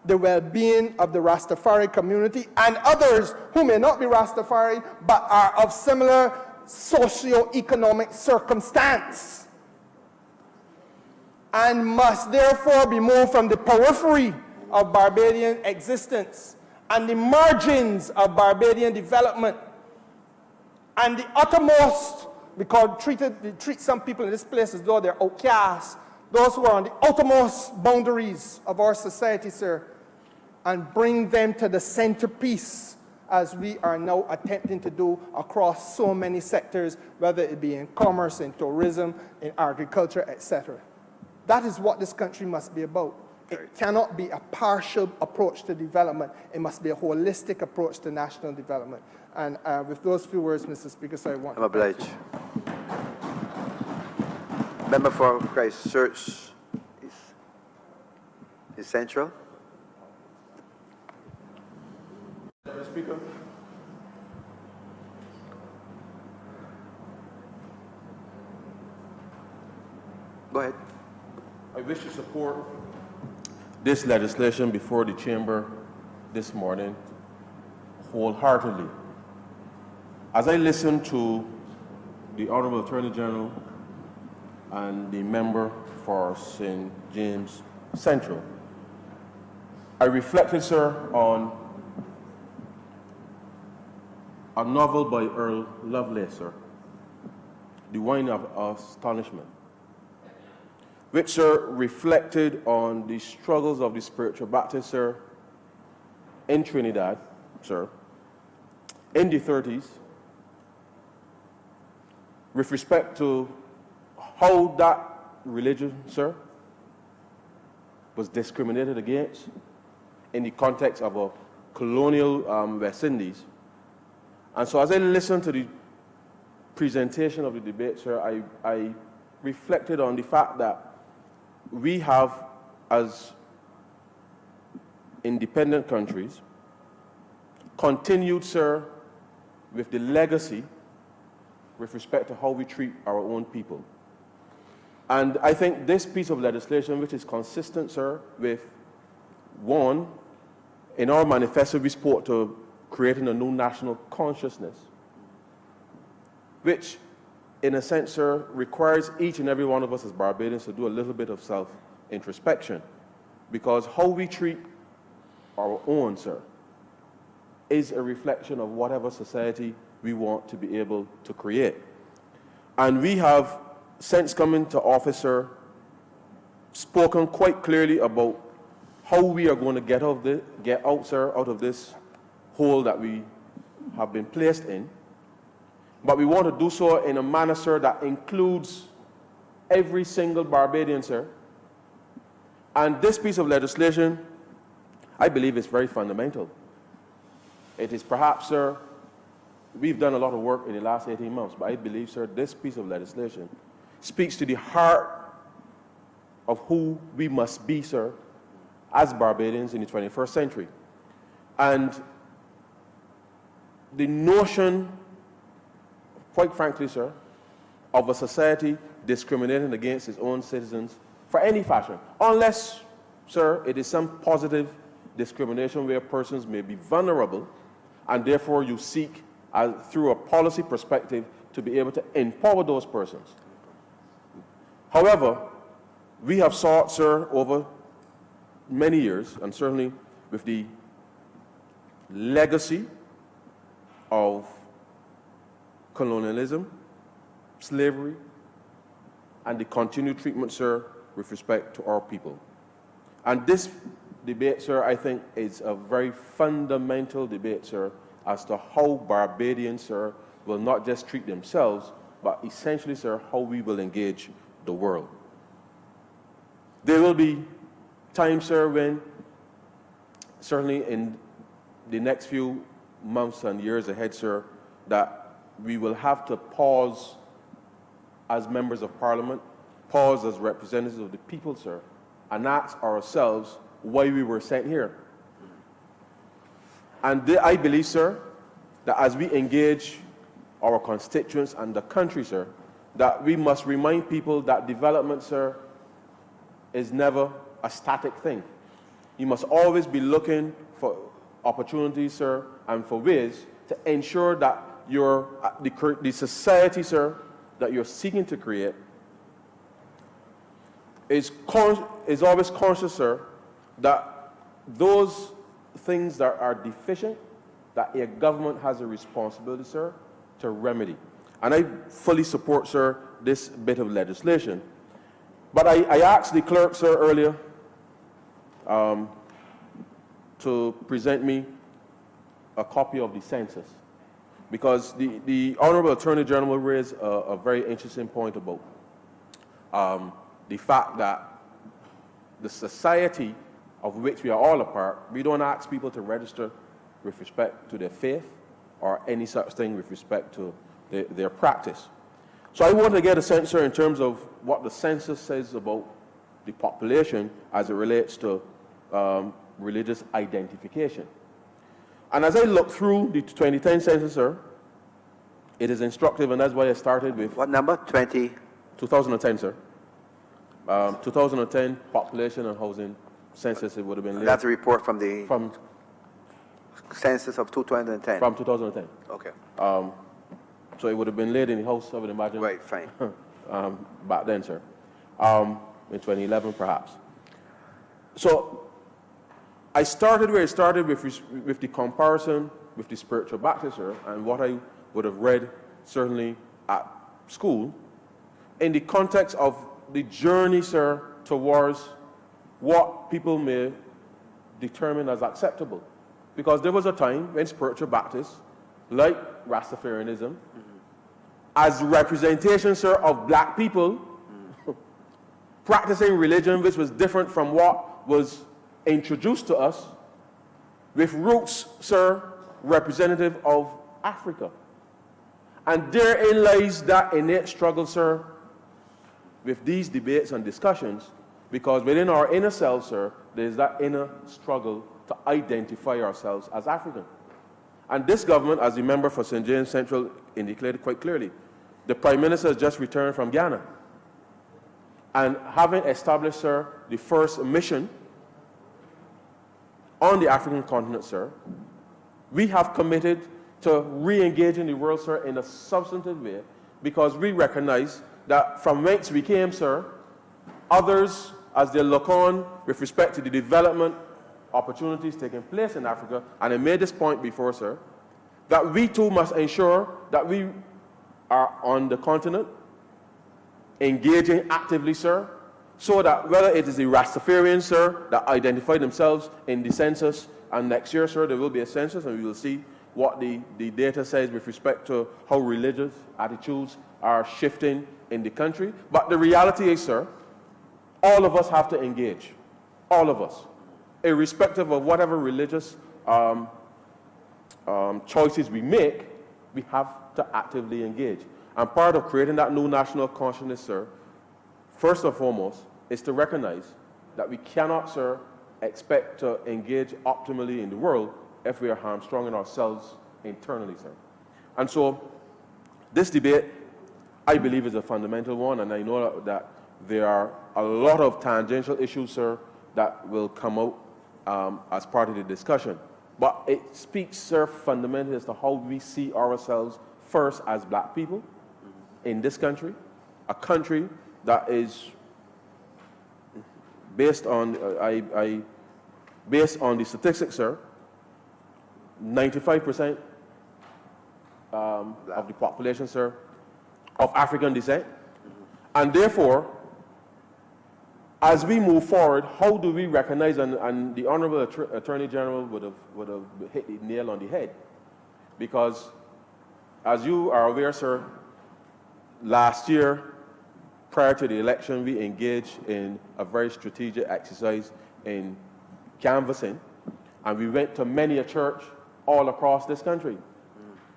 the well-being of the Rastafari community and others who may not be Rastafari but are of similar socio-economic circumstance and must therefore be moved from the periphery of Barbadian existence and the margins of Barbadian development and the uttermost, because they treat some people in this place as though they're outcasts, those who are on the outermost boundaries of our society, sir, and bring them to the centerpiece as we are now attempting to do across so many sectors, whether it be in commerce, in tourism, in agriculture, etc. That is what this country must be about. It cannot be a partial approach to development. It must be a holistic approach to national development. And with those few words, Mr. Speaker, so I want I'm obliged. Member for Christchurch is Central. Mr. Speaker. Go ahead. I wish to support this legislation before the chamber this morning wholeheartedly. As I listen to the Honourable Attorney General and the member for St. James Central, I reflected, sir, on a novel by Earl Lovelace, sir, The Wine of Astonishment, which, sir, reflected on the struggles of the spiritual Baptists, sir, in Trinidad, sir, in the 30s, with respect to how that religion, sir, was discriminated against in the context of a colonial West Indies. And so as I listened to the presentation of the debate, sir, I reflected on the fact that we have, as independent countries, continued, sir, with the legacy with respect to how we treat our own people. And I think this piece of legislation, which is consistent, sir, with one, in our manifesto we spoke to creating a new national consciousness, which in a sense, sir, requires each and every one of us as Barbadians to do a little bit of self-introspection, because how we treat our own, sir, is a reflection of whatever society we want to be able to create. And we have, since coming to office, sir, spoken quite clearly about how we are going to get out, sir, out of this hole that we have been placed in. But we want to do so in a manner, sir, that includes every single Barbadian, sir. And this piece of legislation, I believe, is very fundamental. It is perhaps, sir, we've done a lot of work in the last 18 months, but I believe, sir, this piece of legislation speaks to the heart of who we must be, sir, as Barbadians in the 21st century. And the notion, quite frankly, sir, of a society discriminating against its own citizens for any fashion, unless, sir, it is some positive discrimination where persons may be vulnerable, and therefore you seek, through a policy perspective, to be able to empower those persons. However, we have sought, sir, over many years, and certainly with the legacy of colonialism, slavery, and the continued treatment, sir, with respect to our people. And this debate, sir, I think is a very fundamental debate, sir, as to how Barbadians, sir, will not just treat themselves, but essentially, sir, how we will engage the world. There will be times, sir, when certainly in the next few months and years ahead, sir, that we will have to pause as members of Parliament, pause as representatives of the people, sir, and ask ourselves why we were sent here. And I believe, sir, that as we engage our constituents and the country, sir, that we must remind people that development, sir, is never a static thing. You must always be looking for opportunities, sir, and for ways to ensure that the society, sir, that you're seeking to create is always conscious, sir, that those things that are deficient, that a government has a responsibility, sir, to remedy. And I fully support, sir, this bit of legislation. But I asked the clerk, sir, earlier to present me a copy of the census, because the Honourable Attorney General raised a very interesting point about the fact that the society of which we are all a part, we don't ask people to register with respect to their faith or any such thing with respect to their practice. So I want to get a sense, sir, in terms of what the census says about the population as it relates to religious identification. And as I look through the 2010 census, sir, it is instructive, and that's why I started with... What number? 20? 2010, sir. 2010 population and housing census, it would have been... That's a report from the From census of 2010? From 2010. Okay. So it would have been laid in the House, I would imagine. Right, fine. Back then, sir. In 2011, perhaps. So I started where I started with the comparison with the spiritual Baptist, sir, and what I would have read certainly at school in the context of the journey, sir, towards what people may determine as acceptable. Because there was a time when spiritual Baptists, like Rastafarianism, as representation, sir, of black people, practicing religion which was different from what was introduced to us, with roots, sir, representative of Africa. And therein lies that innate struggle, sir, with these debates and discussions, because within our inner selves, sir, there's that inner struggle to identify ourselves as African. And this government, as the member for St. James Central indicated quite clearly, the Prime Minister has just returned from Ghana. And having established, sir, the first mission on the African continent, sir, we have committed to re-engaging the world, sir, in a substantive way, because we recognize that from whence we came, sir, others, as they look on with respect to the development opportunities taking place in Africa, and I made this point before, sir, that we too must ensure that we are on the continent, engaging actively, sir, so that whether it is the Rastafarians, sir, that identify themselves in the census, and next year, sir, there will be a census, and we will see what the data says with respect to how religious attitudes are shifting in the country. But the reality is, sir, all of us have to engage. All of us. Irrespective of whatever religious choices we make, we have to actively engage. And part of creating that new national consciousness, sir, first and foremost, is to recognize that we cannot, sir, expect to engage optimally in the world if we are hamstrung in ourselves internally, sir. And so this debate, I believe, is a fundamental one, and I know that there are a lot of tangential issues, sir, that will come out as part of the discussion. But it speaks, sir, fundamentally as to how we see ourselves first as black people in this country, a country that is based on, based on the statistics, sir, 95% of the population, sir, of African descent. And therefore, as we move forward, how do we recognize, and the Honourable Attorney General would have hit the nail on the head, because as you are aware, sir, last year, prior to the election, we engaged in a very strategic exercise in canvassing, and we went to many a church all across this country.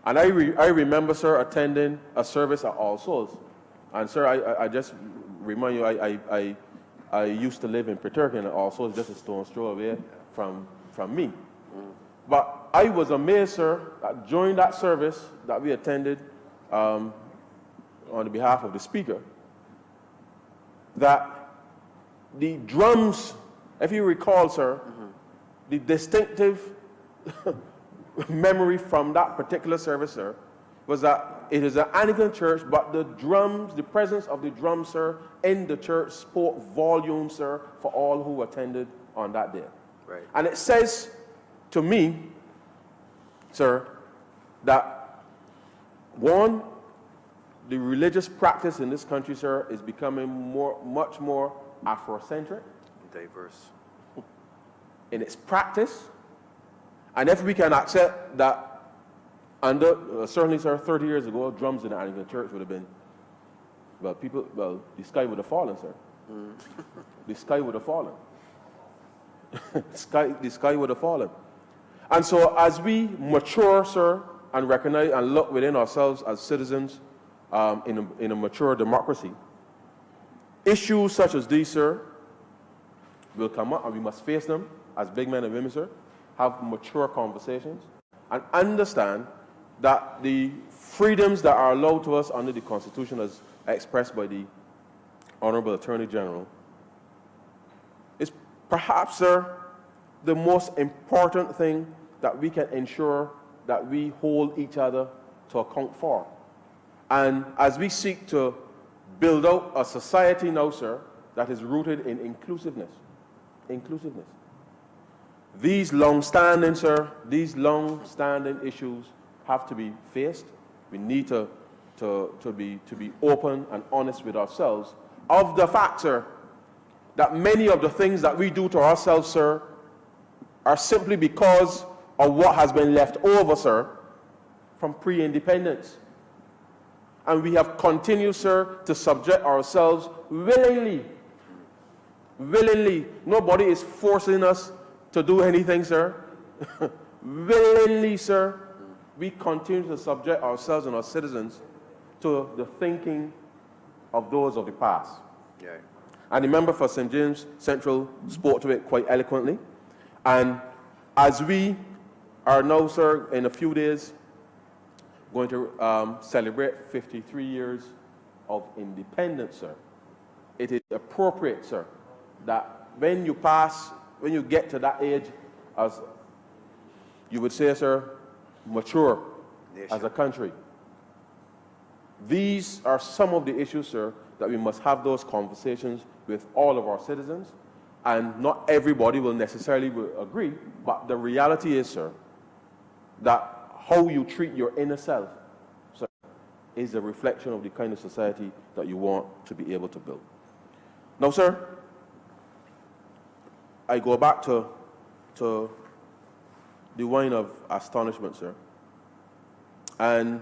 And I remember, sir, attending a service at All Souls. And, sir, I just remind you, I used to live in Peterkin, and All Souls just a stone's throw away from me. But I was amazed, sir, that during that service that we attended on the behalf of the speaker, that the drums, if you recall, sir, the distinctive memory from that particular service, sir, was that it is an Anglican church, but the drums, the presence of the drums, sir, in the church spoke volumes, sir, for all who attended on that day. Right. And it says to me, sir, that one, the religious practice in this country, sir, is becoming much more Afrocentric. Diverse. In its practice. And if we can accept that under, certainly, sir, 30 years ago, drums in the Anglican church would have been, the sky would have fallen, sir. The sky would have fallen. The sky would have fallen. And so as we mature, sir, and recognize and look within ourselves as citizens in a mature democracy, issues such as these, sir, will come up, and we must face them as big men and women, sir, have mature conversations, and understand that the freedoms that are allowed to us under the Constitution as expressed by the Honourable Attorney General is perhaps, sir, the most important thing that we can ensure that we hold each other to account for. And as we seek to build out a society now, sir, that is rooted in inclusiveness. These long-standing, sir, these long-standing issues have to be faced. We need to be open and honest with ourselves of the fact, sir, that many of the things that we do to ourselves, sir, are simply because of what has been left over, sir, from pre-independence. And we have continued, sir, to subject ourselves willingly. Willingly. Nobody is forcing us to do anything, sir. Willingly, sir, we continue to subject ourselves and our citizens to the thinking of those of the past. Yeah. And the member for St. James Central spoke to it quite eloquently. And as we are now, sir, in a few days, going to celebrate 53 years of independence, sir, it is appropriate, sir, that when you get to that age, as you would say, sir, mature as a country. These are some of the issues, sir, that we must have those conversations with all of our citizens. And not everybody will necessarily agree, but the reality is, sir, that how you treat your inner self, sir, is a reflection of the kind of society that you want to be able to build. Now, sir, I go back to the wine of astonishment, sir. And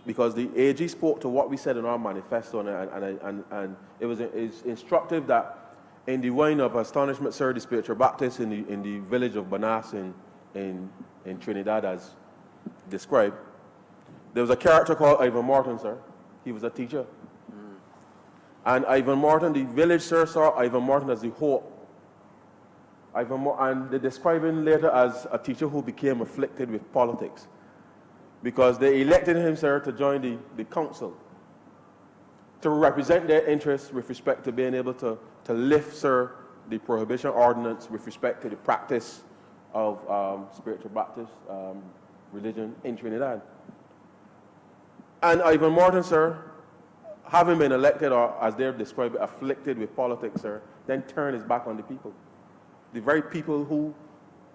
because the AG spoke to what we said in our manifesto, and it's instructive that in the wine of astonishment, sir, the spiritual Baptist in the village of Banas in Trinidad, as described, there was a character called Ivan Morton, sir. He was a teacher. And Ivan Morton, the village, sir, saw Ivan Morton as the hope. And they describe him later as a teacher who became afflicted with politics, because they elected him, sir, to join the council, to represent their interests with respect to being able to lift, sir, the prohibition ordinance with respect to the practice of spiritual Baptist religion in Trinidad. And Ivan Morton, sir, having been elected, or as they're described, afflicted with politics, sir, then turned his back on the people. The very people who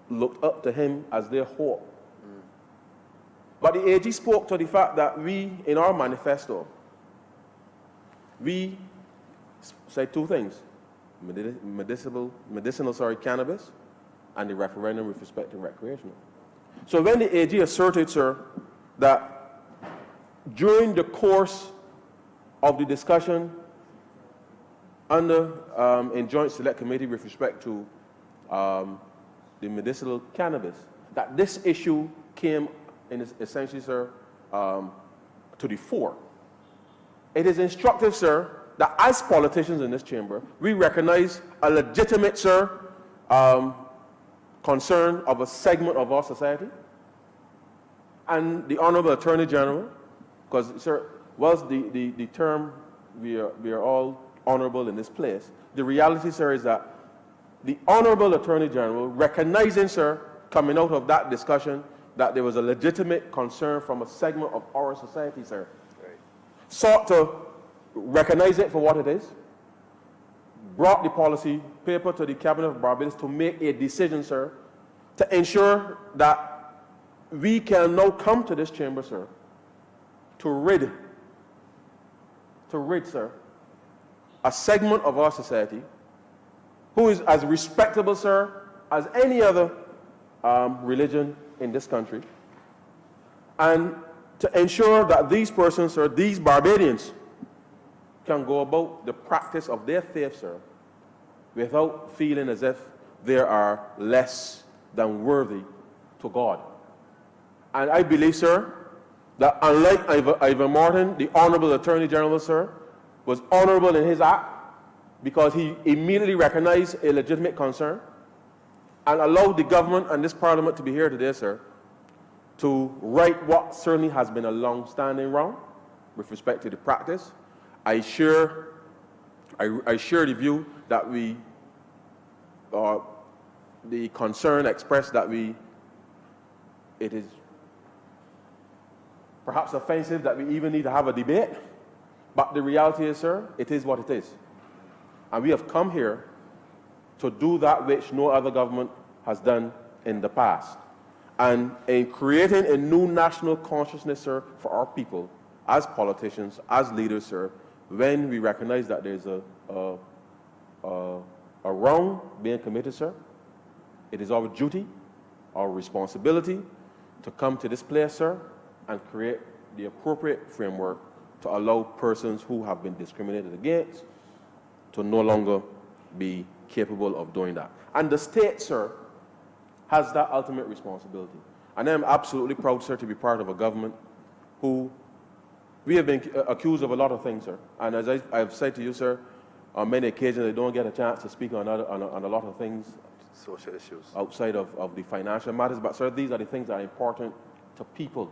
looked up to him as their hope. But the AG spoke to the fact that we, in our manifesto, we said two things: medicinal cannabis, and the referendum with respect to recreational. So when the AG asserted, sir, that during the course of the discussion under in Joint Select Committee with respect to the medicinal cannabis, that this issue came in essentially, sir, to the fore. It is instructive, sir, that as politicians in this chamber, we recognize a legitimate, sir, concern of a segment of our society. And the Honourable Attorney General, because, sir, whilst the term we are all honourable in this place, the reality, sir, is that the Honourable Attorney General, recognizing, sir, coming out of that discussion, that there was a legitimate concern from a segment of our society, sir, sought to recognize it for what it is, brought the policy paper to the Cabinet of Barbados to make a decision, sir, to ensure that we can now come to this chamber, sir, to rid, sir, a segment of our society who is as respectable, sir, as any other religion in this country, and to ensure that these persons, sir, these Barbadians, can go about the practice of their faith, sir, without feeling as if they are less than worthy to God. And I believe, sir, that unlike Ivan Martin, the Honourable Attorney General, sir, was honourable in his act because he immediately recognized a legitimate concern and allowed the government and this Parliament to be here today, sir, to right what certainly has been a long-standing wrong with respect to the practice. I share the view that the concern expressed that it is perhaps offensive that we even need to have a debate, but the reality is, sir, it is what it is. And we have come here to do that which no other government has done in the past. And in creating a new national consciousness, sir, for our people, as politicians, as leaders, sir, when we recognize that there's a wrong being committed, sir, it is our duty, our responsibility to come to this place, sir, and create the appropriate framework to allow persons who have been discriminated against to no longer be capable of doing that. And the state, sir, has that ultimate responsibility. And I'm absolutely proud, sir, to be part of a government who we have been accused of a lot of things, sir. And as I've said to you, sir, on many occasions, I don't get a chance to speak on a lot of things, social issues, outside of the financial matters. But, sir, these are the things that are important to people.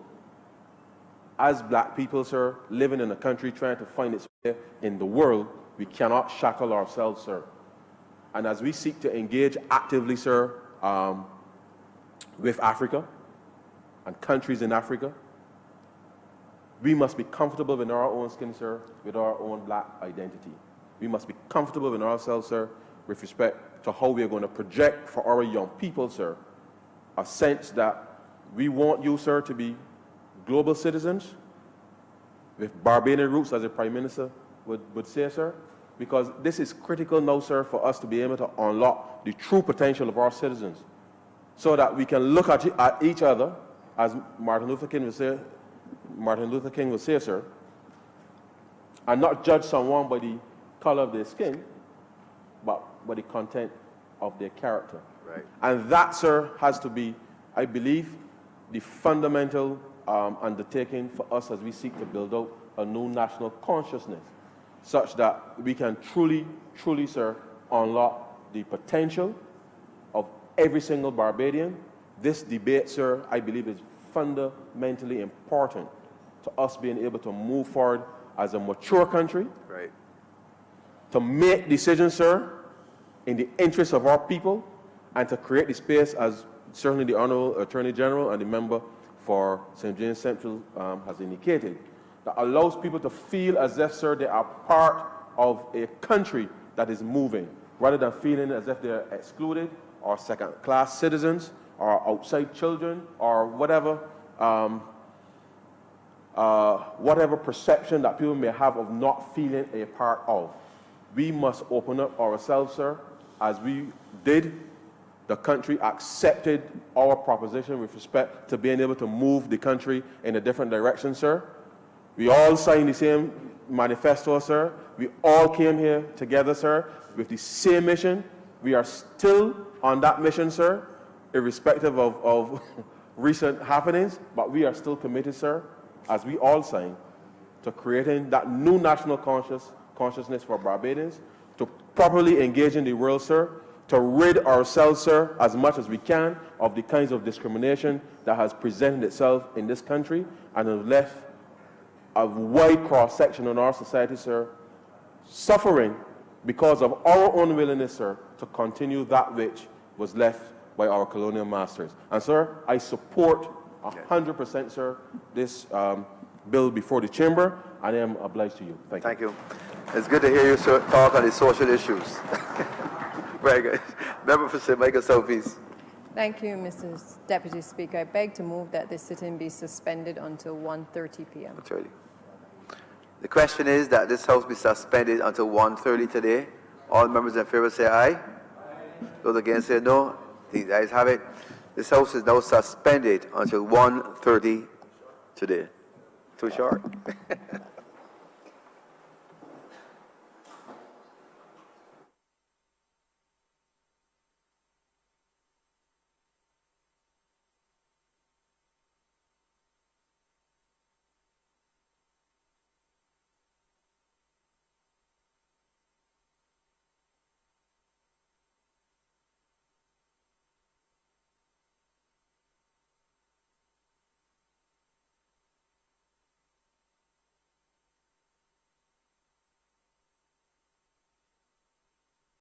As black people, sir, living in a country trying to find its way in the world, we cannot shackle ourselves, sir. And as we seek to engage actively, sir, with Africa and countries in Africa, we must be comfortable in our own skin, sir, with our own black identity. We must be comfortable in ourselves, sir, with respect to how we are going to project for our young people, sir, a sense that we want you, sir, to be global citizens with Barbadian roots, as the Prime Minister would say, sir, because this is critical now, sir, for us to be able to unlock the true potential of our citizens so that we can look at each other, as Martin Luther King would say, sir, and not judge someone by the color of their skin, but by the content of their character. right? And that, sir, has to be, I believe, the fundamental undertaking for us as we seek to build out a new national consciousness, such that we can truly, sir, unlock the potential of every single Barbadian. This debate, sir, I believe is fundamentally important to us being able to move forward as a mature country, Right. to make decisions, sir, in the interest of our people, and to create the space, as certainly the Honourable Attorney General and the member for St. James Central has indicated, that allows people to feel as if, sir, they are part of a country that is moving, rather than feeling as if they're excluded or second-class citizens or outside children or whatever whatever perception that people may have of not feeling a part of. We must open up ourselves, sir. As we did, the country accepted our proposition with respect to being able to move the country in a different direction, sir. We all signed the same manifesto, sir. We all came here together, sir, with the same mission. We are still on that mission, sir, irrespective of recent happenings, but we are still committed, sir, as we all signed, to creating that new national consciousness for Barbadians, to properly engage in the world, sir, to rid ourselves, sir, as much as we can of the kinds of discrimination that has presented itself in this country and has left a wide cross-section in our society, sir, suffering because of our unwillingness, sir, to continue that which was left by our colonial masters. And, sir, I support 100%, sir, this bill before the chamber, and I am obliged to you. Thank you. Thank you. It's good to hear you talk on the social issues. Very good. Member for St. Michael Southeast. Thank you, Mr. Deputy Speaker. I beg to move that this sitting be suspended until 1:30 p.m. That's early. The question is that this House be suspended until 1:30 today. All members in favor say aye. Those against say no. The ayes have it. This House is now suspended until 1:30 today. Too short.